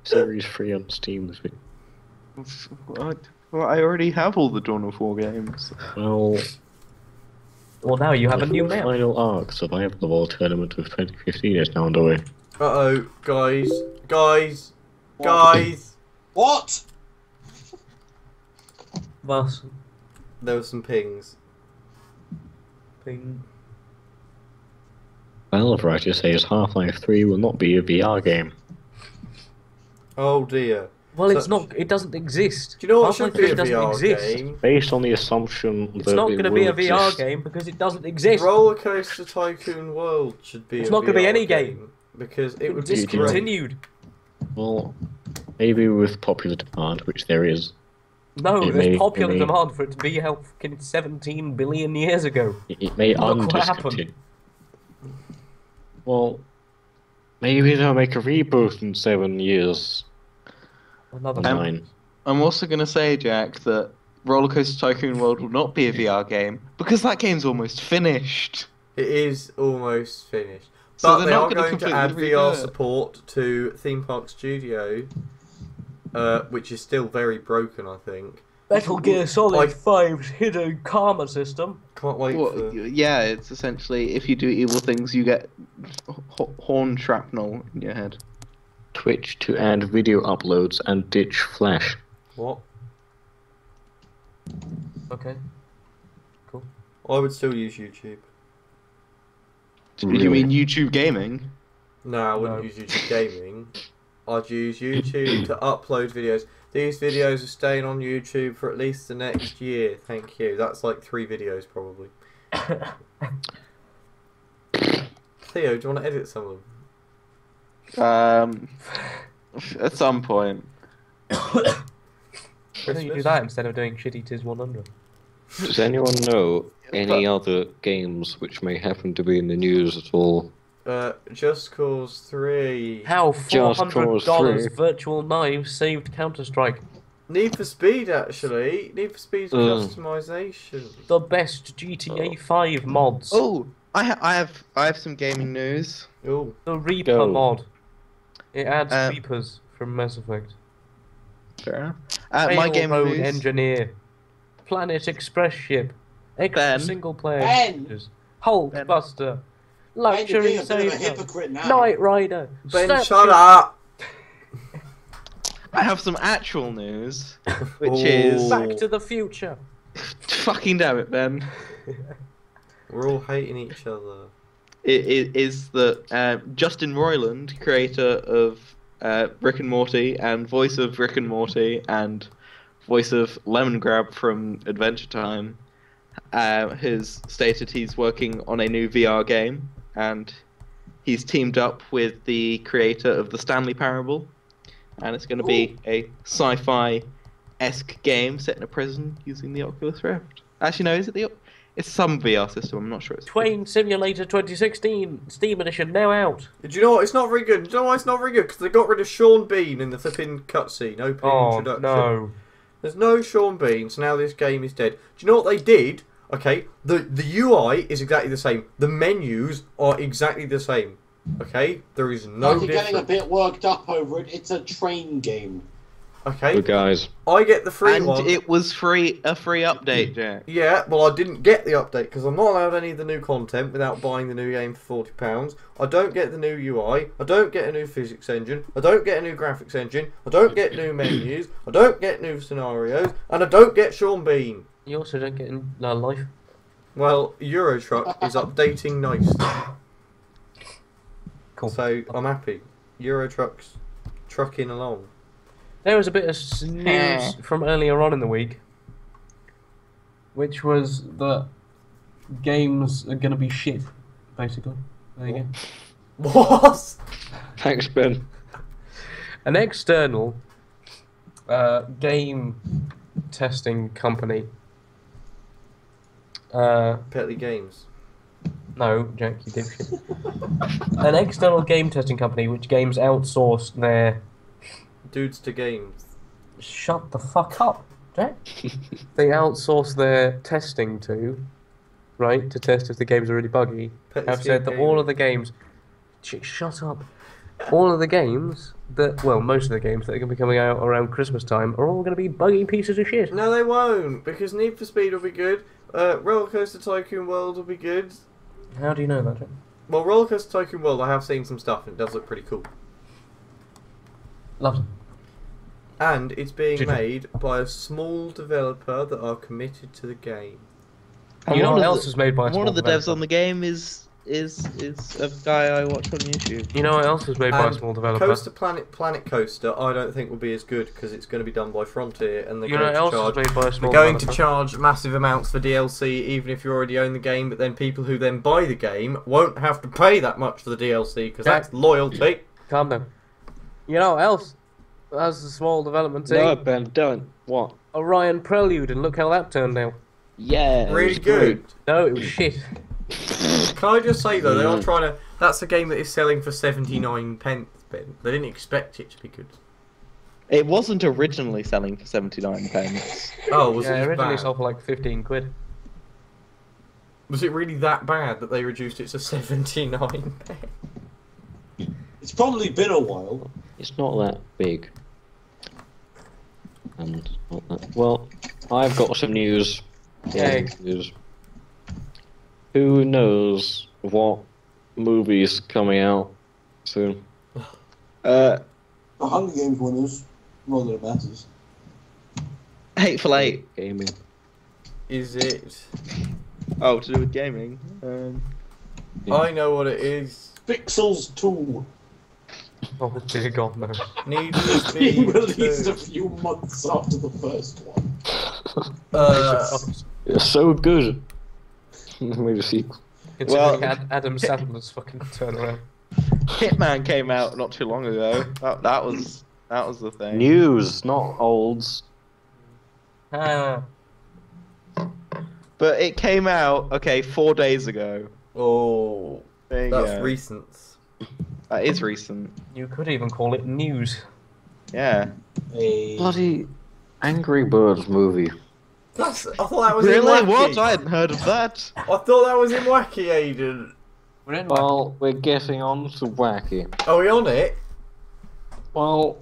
Series 3 on Steam this week. What? Well, I already have all the Dawn of War games. Well, Well, now you have a new the map. final arc Survival the World Tournament of 2015 is now underway. Uh-oh, guys. What? Thus, There were some pings. ping. Valve writer says Half-Life 3 will not be a VR game. Oh dear. Well, So- it's not. It doesn't exist. Do you know what Half-Life should be 3 a doesn't VR exist. game? Based on the assumption It's that not it going to be a will VR exist. game because it doesn't exist. Roller Coaster Tycoon World should be It's a not gonna be VR any game. because it would be It's great. discontinued. Well, Maybe with popular demand, which there is. No, It there's may- popular it may- demand for it to be out fucking 17 billion years ago. It may Look what happened. undiscontinue. Well, maybe they'll make a reboot in 7 years. Another Or Um, 9. I'm also going to say, Jack, that Roller Coaster Tycoon World will not be a VR game because that game's almost finished. It is almost finished. So But they're they not are gonna going to completely add VR redo it. support to Theme Park Studio, which is still very broken, I think. Metal Gear Solid Like- 5's hidden karma system. Can't wait Well, for... yeah, it's essentially if you do evil things, you get horn shrapnel in your head. Twitch to add video uploads and ditch Flash. What? Okay. I would still use YouTube. Do you mean YouTube gaming? No, I wouldn't No. use YouTube Gaming. I'd use YouTube to upload videos. These videos are staying on YouTube for at least the next year. Thank you. That's like 3 videos probably. Theo, do you want to edit some of them? At some point. Why don't you do that instead of doing Shitty Tiz 100? Does anyone know any other games which may happen to be in the news at all? Just Cause 3. How Just $400 Cause 3. virtual knives saved Counter-Strike. Need for Speed, actually. Need for Speed's customization. The best GTA 5 mods. Oh, I have some gaming news. Oh, The Reaper Go. mod. It adds Um, Reapers from Mass Effect. Fair enough. My gaming Railroad news. Engineer. Planet Express ship. Extra Ben. single player. Ben. features, Hulk Ben. Buster. Ben, you're Luxury being a bit of a Savior. hypocrite now. Knight Rider. Ben, Snapshot- shut up! I have some actual news, which Oh. is Back to the Future. fucking damn it, Ben. We're all hating each other. It is that Justin Roiland, creator of Rick and Morty and voice of Rick and Morty and voice of Lemon Grab from Adventure Time, has stated he's working on a new VR game, and he's teamed up with the creator of the Stanley Parable, and it's going to be a sci-fi-esque game set in a prison using the Oculus Rift. Actually, no, is it the? It's some VR system. I'm not sure. It's Twain Simulator 2016 Steam Edition now out. Do you know what? It's not very good. Do you know why it's not very good? Because they got rid of Sean Bean in the flipping cutscene, opening Oh introduction. no. There's no Sean Bean, so now this game is dead. Do you know what they did? Okay, the UI is exactly the same. The menus are exactly the same. Okay, there is no Like, you're getting a difference. bit worked up over it. It's a train game. Okay, Good guys. I get the free and one. it was a free update, Jack. Yeah, well, I didn't get the update because I'm not allowed any of the new content without buying the new game for £40. I don't get the new UI. I don't get a new physics engine. I don't get a new graphics engine. I don't get new menus. I don't get new scenarios, and I don't get Sean Bean. You also don't get in life. Well, Eurotruck is updating nicely, Cool. so I'm happy. Eurotruck's trucking along. There was a bit of news from earlier on in the week, which was that games are going to be shit, basically. There you go. What? Thanks, Ben. An external game testing company. Petley Games. No, Jack, you dipshit. An external game testing company which games outsource their... Dudes to Games. Shut the fuck up, Jack. They outsource their testing to, right, to test if the games are really buggy. Petley Have said that all of the games... Shut up. All of the games that, well, most of the games that are going to be coming out around Christmas time are all going to be buggy pieces of shit. No, they won't, because Need for Speed will be good. Roller Coaster Tycoon World will be good. How do you know that, Jack? Well, Roller Coaster Tycoon World, I have seen some stuff, and it does look pretty cool. Lovely. And it's being Did you- made by a small developer that are committed to the game. You know one what of else the- was made by a One of the small devs developer? on the game is a guy I watch on YouTube. You know what else was made by a And small developer? Coaster Planet Coaster, I don't think will be as good because it's going to be done by Frontier, and they're You know what going else to was charge. made by a small They're going to developer? charge massive amounts for DLC, even if you already own the game. But then people who then buy the game won't have to pay that much for the DLC because Jack. that's loyalty. Calm down. You know what else That's a small development, No, eh? Ben, don't. What? Orion Prelude, and look how that turned out. Yeah. it Really was good. No, it was shit. Can I just say though, they are Mm. trying to. That's a game that is selling for 79 pence. Ben, they didn't expect it to be good. It wasn't originally selling for 79 pence. Oh, was Yeah, it originally bad? sold for like 15 quid. Was it really that bad that they reduced it to 79 pence? It's probably been a while. It's not that big. And not that... Well, I've got some news. Yay. News. Who knows what movie's coming out soon? The Hunger Games winners. Not that it matters. Hateful Eight. Gaming. Is it? Oh, to do with gaming. Yeah. I know what it is. Pixels 2. Oh dear God, no. Need to Being be released a few months after the first one. It's so good. Maybe a sequel. Considering Well- Adam Sandler's fucking turnaround. Hitman came out not too long ago. That was the thing. News, not olds. Ah, But it came out 4 days ago. Oh, There you that's go. recent. That is recent. you could even call it news. Yeah. A... Bloody Angry Birds movie. I thought that was Really? in Wacky. What? I hadn't heard of that. I thought that was in Wacky, Aidan. We're in Well, we're getting on to wacky. Are we on it? Well,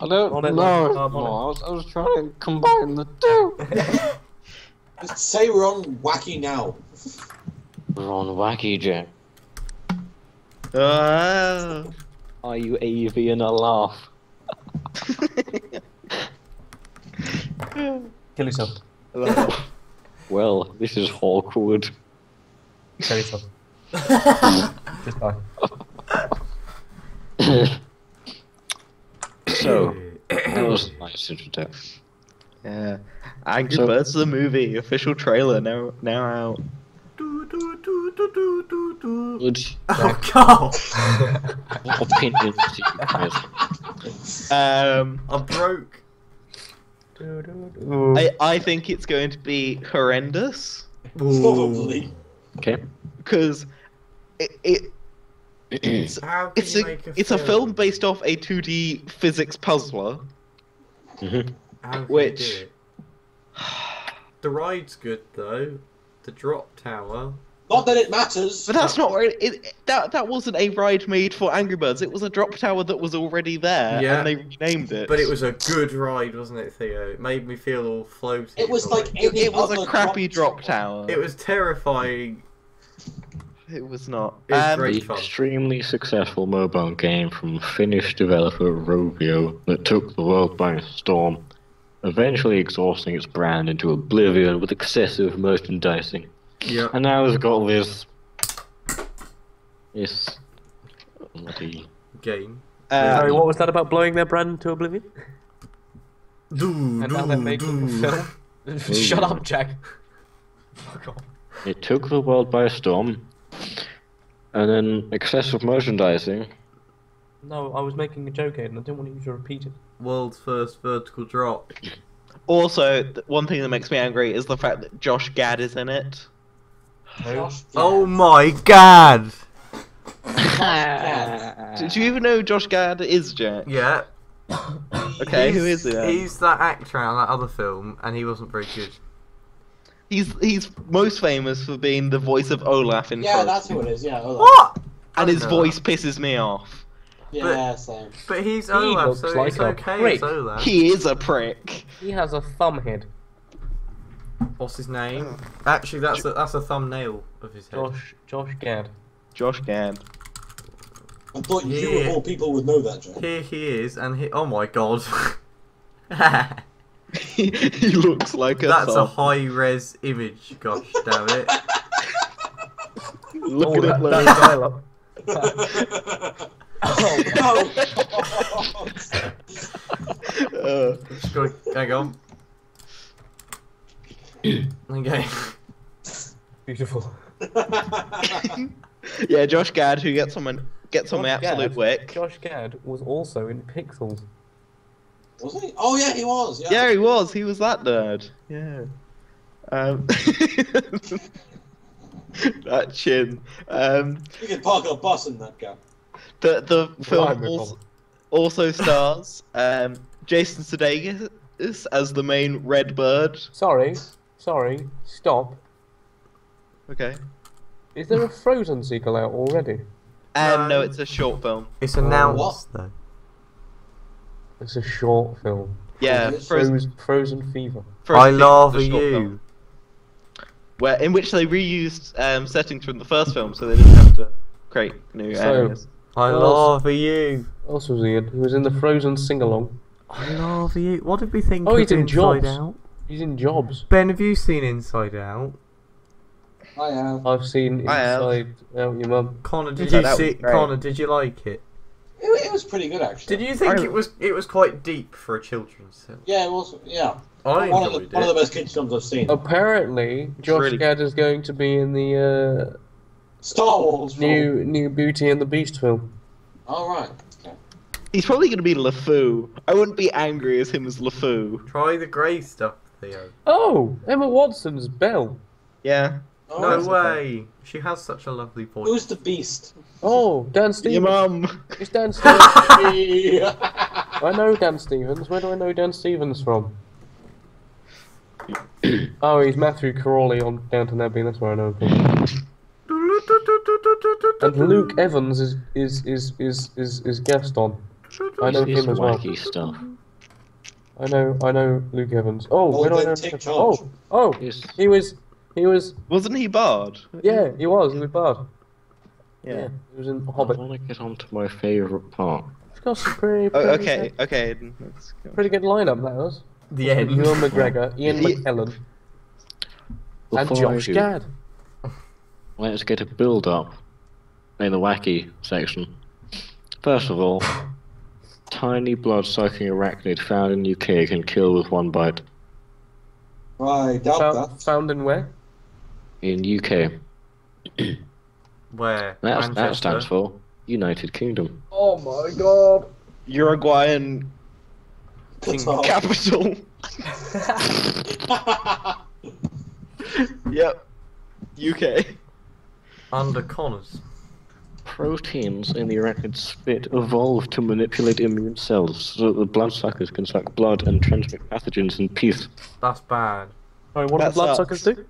I don't On it, know. on it. No, I was trying to combine the two. Just say we're on Wacky now. We're on wacky, Jack. Are you AV and a laugh? Kill yourself. Well, this is awkward. Kill yourself. Just die. So, that was a nice introduction. Yeah. Angry So- Birds the movie official trailer now out. Good Oh God! opinions do you guys have? I'm broke. I think it's going to be horrendous Probably. Okay. because it's How can it's you a make it's a film based off a 2D physics puzzler. Mhm. How can which- you do it? The ride's good though. The drop tower. Not that it matters. But that's not where that wasn't a ride made for Angry Birds. It was a drop tower that was already there, Yeah. and they renamed it. But it was a good ride, wasn't it, Theo? It made me feel all floaty. It was and like all. any it was other a crappy drop tower. It was terrifying. It was not. It was The great fun. extremely successful mobile game from Finnish developer Rovio that took the world by storm, eventually exhausting its brand into oblivion with excessive merchandising. Yeah. And now it's got this bloody Game. Sorry, what was that about blowing their brand to oblivion? Do, And now they're making a film? Shut up, Jack. Fuck off. It took the world by storm, and then excessive merchandising. No, I was making a joke, Aidan. I didn't want you to repeat it. World's first vertical drop. Also, one thing that makes me angry is the fact that Josh Gad is in it. Oh my God! Did you even know who Josh Gad is, Jack? Yeah. Okay, who is he then? He's that actor out of that other film, and he wasn't very good. He's most famous for being the voice of Olaf in Yeah, Frozen. that's who it is. Yeah. Olaf. What? And his I know voice pisses me off. Yeah, same. But he's He Olaf, looks so like it's a okay. prick. It's Olaf. He is a prick. He has a thumb head. What's his name? Actually, that's a thumbnail of his head. Josh Gad. Josh Gad. I thought you Yeah. of all people would know that, Jack. Here he is, and he. Oh my God. He looks like a That's a thumb. high-res image. Gosh, damn it. Look at it, that look. dial-up. Just gotta, hang on. Okay. Beautiful. Yeah, Josh Gad, who gets on the Josh absolute Gad- wick. Josh Gad was also in Pixels. Was he? Oh yeah, he was. Yeah. Yeah, he was. He was that nerd. Yeah. That chin. You could park a bus in that gap. The film Blimey, also stars Jason Sudeikis as the main Red Bird. Sorry, stop. Okay. Is there a Frozen sequel out already? No, it's a short film. It's announced though. It's a short film. Yeah, Frozen Fever. I love a short you. film, in which they reused settings from the first film, so they didn't have to create new areas. I love you. What else was he in? He was in the Frozen sing-along. I love you. What did we think Oh, of he's in Inside Jobs. Out? He's in Jobs. Ben, have you seen Inside Out? I have. I've seen I have. Inside Out Your Mum. Connor, did Inside you Out see? was great. Connor, did you like it? It was pretty good actually. Did you think it was quite deep for a children's film? Yeah, it was. Yeah. I One enjoyed of the best kids films I've seen. Apparently, Josh really- Gad is going to be in the Star Wars. film. new Beauty and the Beast film. All right. Okay. He's probably going to be LeFou. I wouldn't be angry as him as LeFou. Try the grey stuff, Theo. Oh, Emma Watson's Belle. Yeah. All No right. way. She has such a lovely voice. Who's the Beast? Oh, Dan Your Stevens. mum. It's Dan Stevens. Yeah. I know Dan Stevens. Where do I know Dan Stevens from? Oh, he's Matthew Crawley on Downton Abbey. That's where I know him from. And Luke Evans is Gaston. I know It's him as well. wacky stuff. I know Luke Evans. Oh, Oh, where do I then know take him? charge. Oh, It's, he was. Wasn't he Bard? Yeah, he was Bard. Yeah. He was in I Hobbit. want to get on to my favourite part. It's got some pretty Oh, okay. Let's go. pretty good lineup. That was. The end. Ewan McGregor, Ian Yeah. McKellen, and Before I Josh do, Gad. let's get a build-up in the wacky section. First of all, tiny blood-sucking arachnid found in UK can kill with one bite. I doubt that. Found in where? In UK. Where? That stands for United Kingdom. Oh my god. Uruguayan Qatar. capital. Yep. UK. Under Connors. Proteins in the arachnid spit evolved to manipulate immune cells so that the bloodsuckers can suck blood and transmit pathogens in peace. That's bad. Sorry, what do That bloodsuckers sucks. do?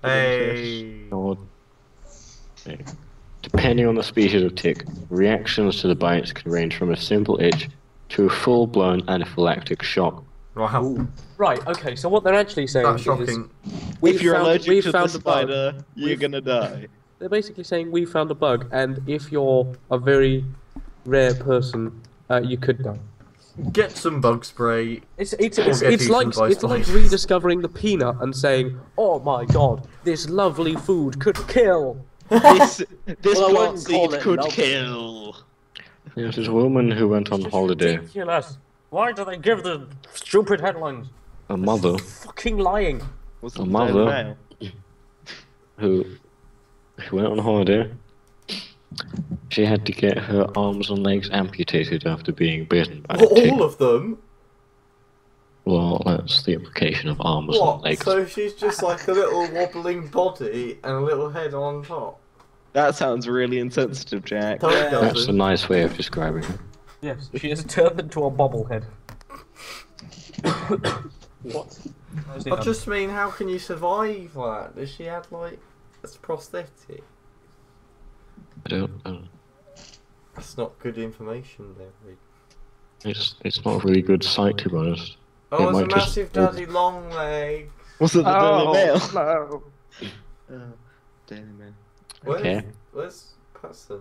Hey. Or- Depending on the species of tick, reactions to the bites can range from a simple itch to a full-blown anaphylactic shock. Wow. Right. Okay. So what they're actually saying That's is, shocking. If you're allergic we've to the found a bug. spider, you're We've- gonna die. They're basically saying we found a bug, and if you're a very rare person, you could die. Get some bug spray. It's Or get eaten like by it's like spiders. rediscovering the peanut and saying, "Oh my god, this lovely food could kill." This Well, I plant wouldn't call seed it could love. kill. There's a woman who went on holiday, Ridiculous. Why do they give the stupid headlines? a mother Fucking lying. What's A the mother. Mail? who went on holiday. She had to get her arms and legs amputated after being bitten by a tick. All of them? Well, that's the implication of arms and What? legs. So she's just like a little wobbling body and a little head on top. That sounds really insensitive, Jack. No, it That's a doesn't. nice way of describing it. Yes, she has turned into a bobblehead. What? I just mean, how can you survive that? Does she have like a prosthetic? I don't know. That's not good information there. Reed. It's not a really good sight, to be honest. Oh, It it's a might just- massive daddy long leg. Was it the Daily Mail? no. Daily Mail. Where's, Okay. where's Patson?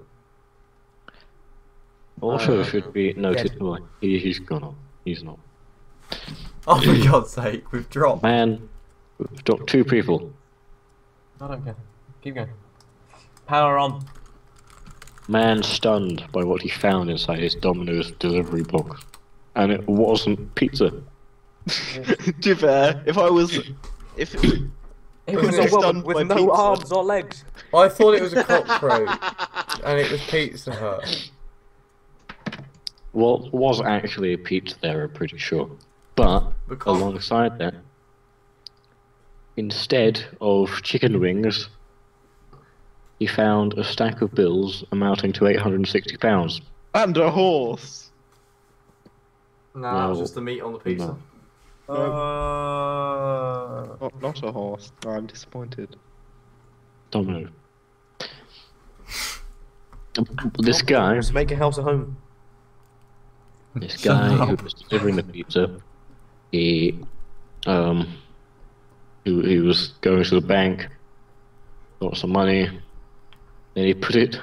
Also, it should be noted. Well, he's gone on. He's not. Oh, for God's sake, we've dropped. Man, we've got two people. I don't care. Keep going. Power on. Man stunned by what he found inside his Domino's delivery box. And it wasn't pizza. To be fair, if I was, if It was was a a woman woman by with no pizza. arms or legs. I thought it was a cockroach, and it was Pizza Hut. Well, was actually a pizza there, I'm pretty sure. But Because- alongside that, instead of chicken wings, he found a stack of bills amounting to £860. And a horse. No, that was Well, just the meat on the pizza. Not a horse. Oh, I'm disappointed. Don't know. This guy, Just make a house a home. this guy who was delivering the pizza, he was going to the bank, got some money, then he put it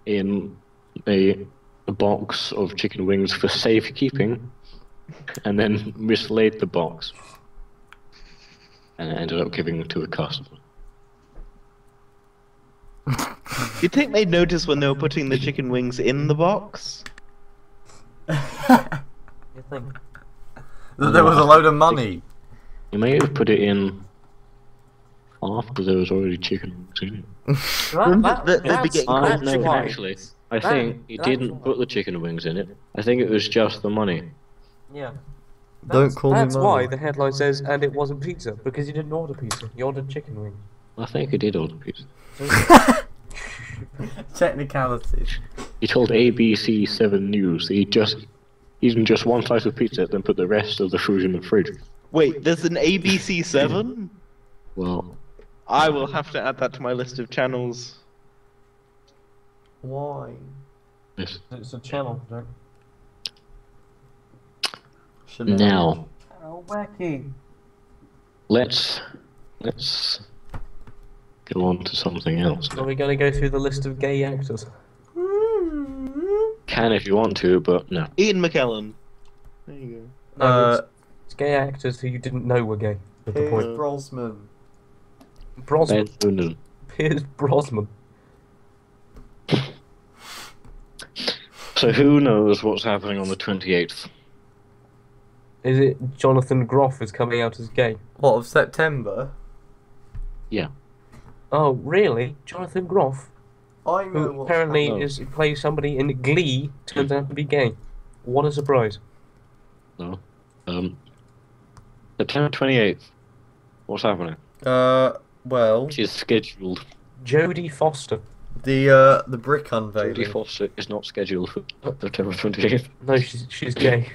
in a box of chicken wings for safekeeping, and then mislaid the box, and ended up giving it to a customer. You think they'd notice when they were putting the chicken wings in the box? You think? There was a load of money. He may have put it in after there was already chicken wings in it. They'd be getting No, chicken actually, I think he didn't put the chicken wings in it. I think it was just the money. Yeah. Don't call me That's money. why the headline says, and it wasn't pizza, because you didn't order pizza. You ordered chicken wings. I think he did order pizza. Technicalities. He told ABC 7 News that he'd eaten just one slice of pizza, then put the rest of the food in the fridge. Wait, there's an ABC 7? Well, I will have to add that to my list of channels. Why? yes. It's a channel, Jack. Now, Oh, wacky. let's go on to something else. Are we going to go through the list of gay actors? Can if you want to, but no. Ian McKellen. There you go. No, it's gay actors who you didn't know were gay. At the Piers point. Brosnan. Brosnan. Ben Noonan. Piers Brosnan. So who knows what's happening on the 28th? Is it Jonathan Groff is coming out as gay? What, of September? Yeah. Oh, really? Jonathan Groff, I know who what's apparently happening. plays somebody in Glee, turns out to be gay. What a surprise. No. September 28th. What's happening? Well, Which is scheduled. Jodie Foster. the brick Jodie unveiling. Foster is not scheduled for September 28th. No, she's gay.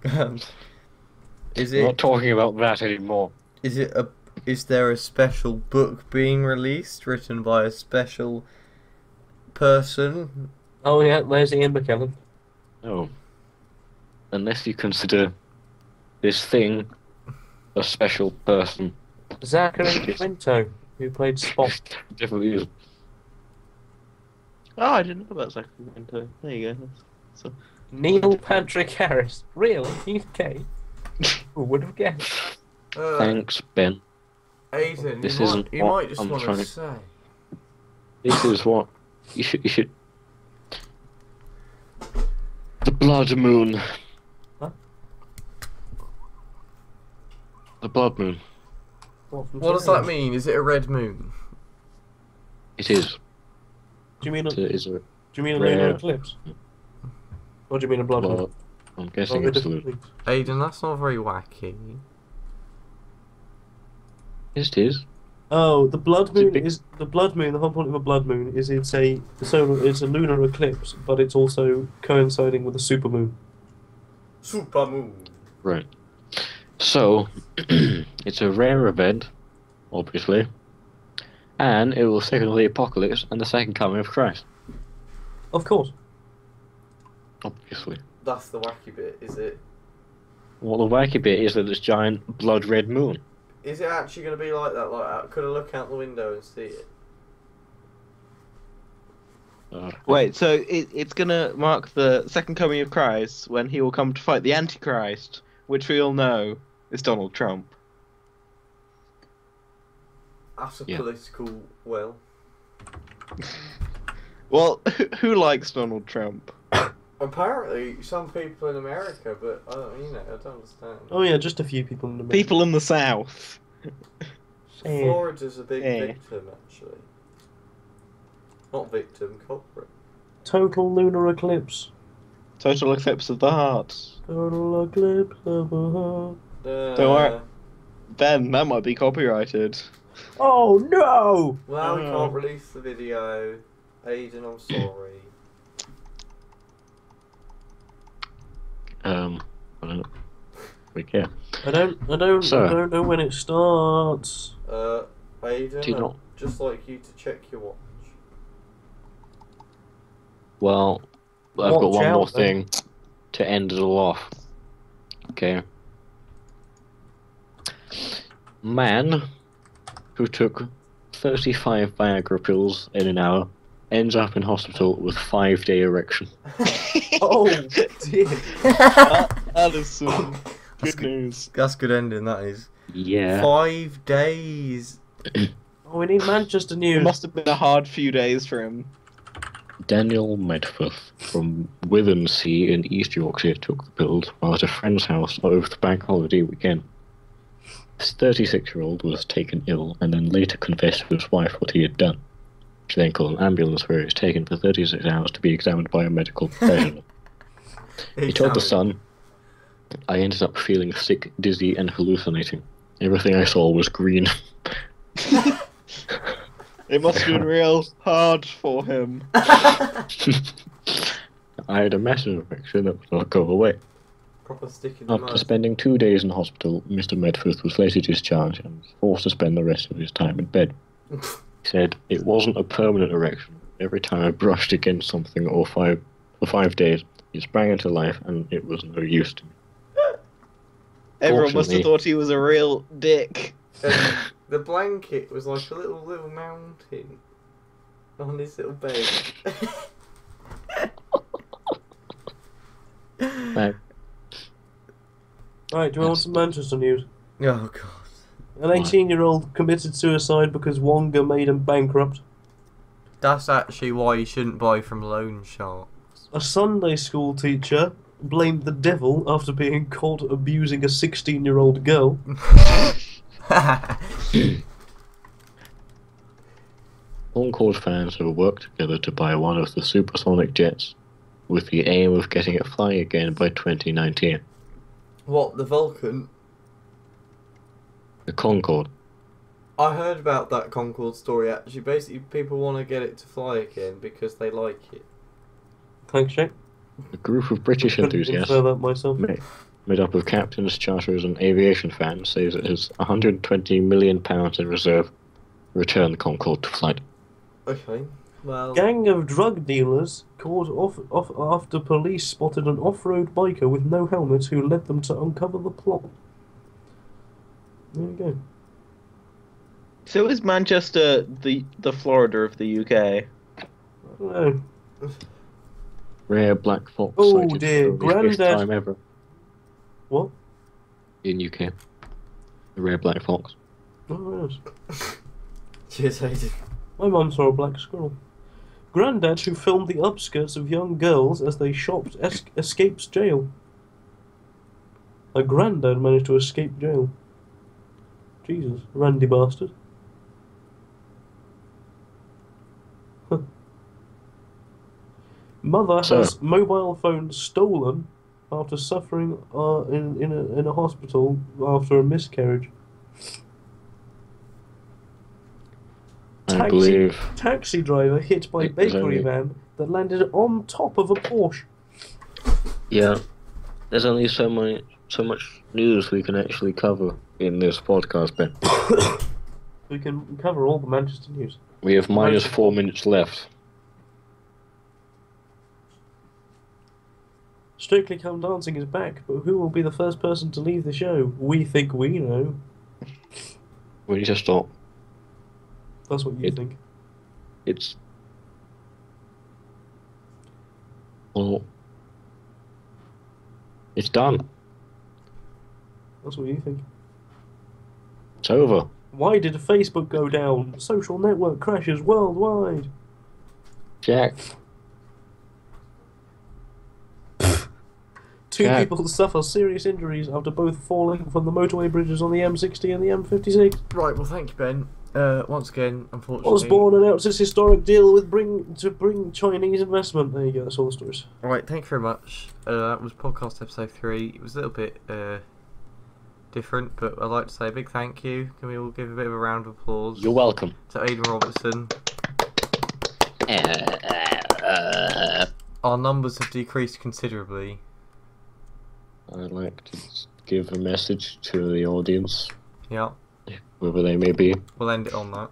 Is We're not it? talking about that anymore. Is there a special book being released written by a special person? Oh yeah, there's Ian McKellen. No. Unless you consider this thing a special person. Zachary Quinto, who played Spock. Definitely is. Oh, I didn't know about Zachary Quinto. There you go. So, Neil Patrick Harris. Really? He's gay? Who would have guessed? Thanks, Ben. Aidan, This you isn't might what just I'm want trying to to- say. This is what you should. The blood moon. Huh? The blood moon. What does that mean? Is it a red moon? It is. Do you mean a, It is a. do you mean a rare- lunar eclipse? Or do you mean a blood moon? Well, I'm guessing Oh, it's they're a. different things. Aidan, that's not very wacky. Yes, it is. Oh, the blood moon big- is the blood moon. The whole point of a blood moon is it's a lunar eclipse, but it's also coinciding with a supermoon. Super moon. Right. So, it's a rare event, obviously, and it will signal the apocalypse and the second coming of Christ. Of course. Obviously. That's the wacky bit, is it? Well, the wacky bit is that this giant blood red moon. Is it actually going to be like that? Like, could I look out the window and see it? wait, so it's gonna mark the second coming of Christ when he will come to fight the Antichrist, which we all know is Donald Trump. That's a Yeah. political, well... Well, who likes Donald Trump? Apparently, some people in America, but, I don't understand. Oh yeah, just a few people in the People in the South. Yeah. Florida's a big Yeah. victim, actually. Not victim, culprit. Total lunar eclipse. Total eclipse of the heart. Total eclipse of a heart. Don't worry. Ben, that might be copyrighted. Oh no! Well, we can't release the video. Aidan, I'm sorry. I don't we care. I don't know when it starts. Aidan, Do you I'd not- just like you to check your watch. Well, I've got Watch one out, more then. thing to end it all off. Okay. Man who took 35 Viagra pills in an hour ends up in hospital with 5-day erection. Oh dear. That is some good news. That's good ending, that is. Yeah. 5 days. Oh, we need Manchester It news. must have been a hard few days for him. Daniel Medforth from Withensea in East Yorkshire took the pills while at a friend's house over the bank holiday weekend. This 36-year-old was taken ill and then later confessed to his wife what he had done. She then called an ambulance where he was taken for 36 hours to be examined by a medical professional. He told the Sun, "I ended up feeling sick, dizzy, and hallucinating. Everything I saw was green." It must have been real hard for him. I had a massive erection that would not go away. Proper stick in the After mud. spending 2 days in hospital, Mr. Medforth was later discharged and was forced to spend the rest of his time in bed. He said, "It wasn't a permanent erection. Every time I brushed against something for 5 days, it sprang into life and it was no use to me." Everyone must have Fortunately- thought he was a real dick. And the blanket was like a little mountain on his little bed. Back. Right, do we want some Manchester news? Oh god. An 18-year-old committed suicide because Wonga made him bankrupt. That's actually why you shouldn't buy from loan sharks. A Sunday school teacher blamed the devil after being caught abusing a 16-year-old girl. Concord fans have worked together to buy one of the supersonic jets with the aim of getting it flying again by 2019. What, the Vulcan? The Concorde. I heard about that Concorde story actually. Basically, people want to get it to fly again because they like it. Thanks, Jack. A group of British Couldn't enthusiasts infer that myself. made up of captains, charterers and aviation fans says it has £120 million in reserve to return the Concorde to flight. Okay, well... Gang of drug dealers caught off after police spotted an off-road biker with no helmet who led them to uncover the plot. There you go. So is Manchester the Florida of the UK? I don't know. Rare black fox Oh, sighted dear. for the first Grandad- time ever What? in UK. The rare black fox. Oh, yes. Cheers, Aidan. My mum saw a black squirrel. Grandad, who filmed the upskirts of young girls as they shopped, escapes jail. A granddad managed to escape jail. Jesus, randy bastard. Huh. Mother So- has mobile phone stolen after suffering in a hospital after a miscarriage. I believe Taxi driver hit by It was bakery only- van that landed on top of a Porsche. yeah. There's only so much news we can actually cover in this podcast, Ben. We can cover all the Manchester news. We have minus 4 minutes left. Strictly Come Dancing is back, but who will be the first person to leave the show? We think we know. We need to stop. That's what you think. It's well, it's done. That's what you think. It's over. Why did Facebook go down? Social network crashes worldwide. Jack. Two Yeah. people suffer serious injuries after both falling from the motorway bridges on the M60 and the M56. Right, well thank you, Ben. Once again, unfortunately. Osborne announced its historic deal with bring Chinese investment. There you go. That's all the stories. Alright, thank you very much. That was podcast episode 3. It was a little bit different, but I'd like to say a big thank you. Can we all give a bit of a round of applause? You're welcome. To Aidan Robertson. Our numbers have decreased considerably. I'd like to give a message to the audience, Yeah, whoever they may be. we'll end it on that.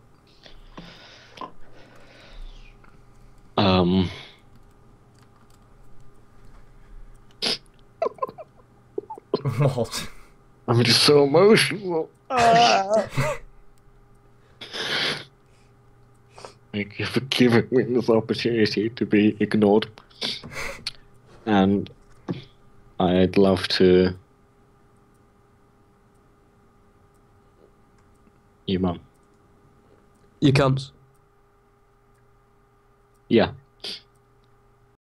What? I'm just so emotional. Thank you for giving me this opportunity to be ignored. And I'd love to... You, Mum. You can't. Yeah.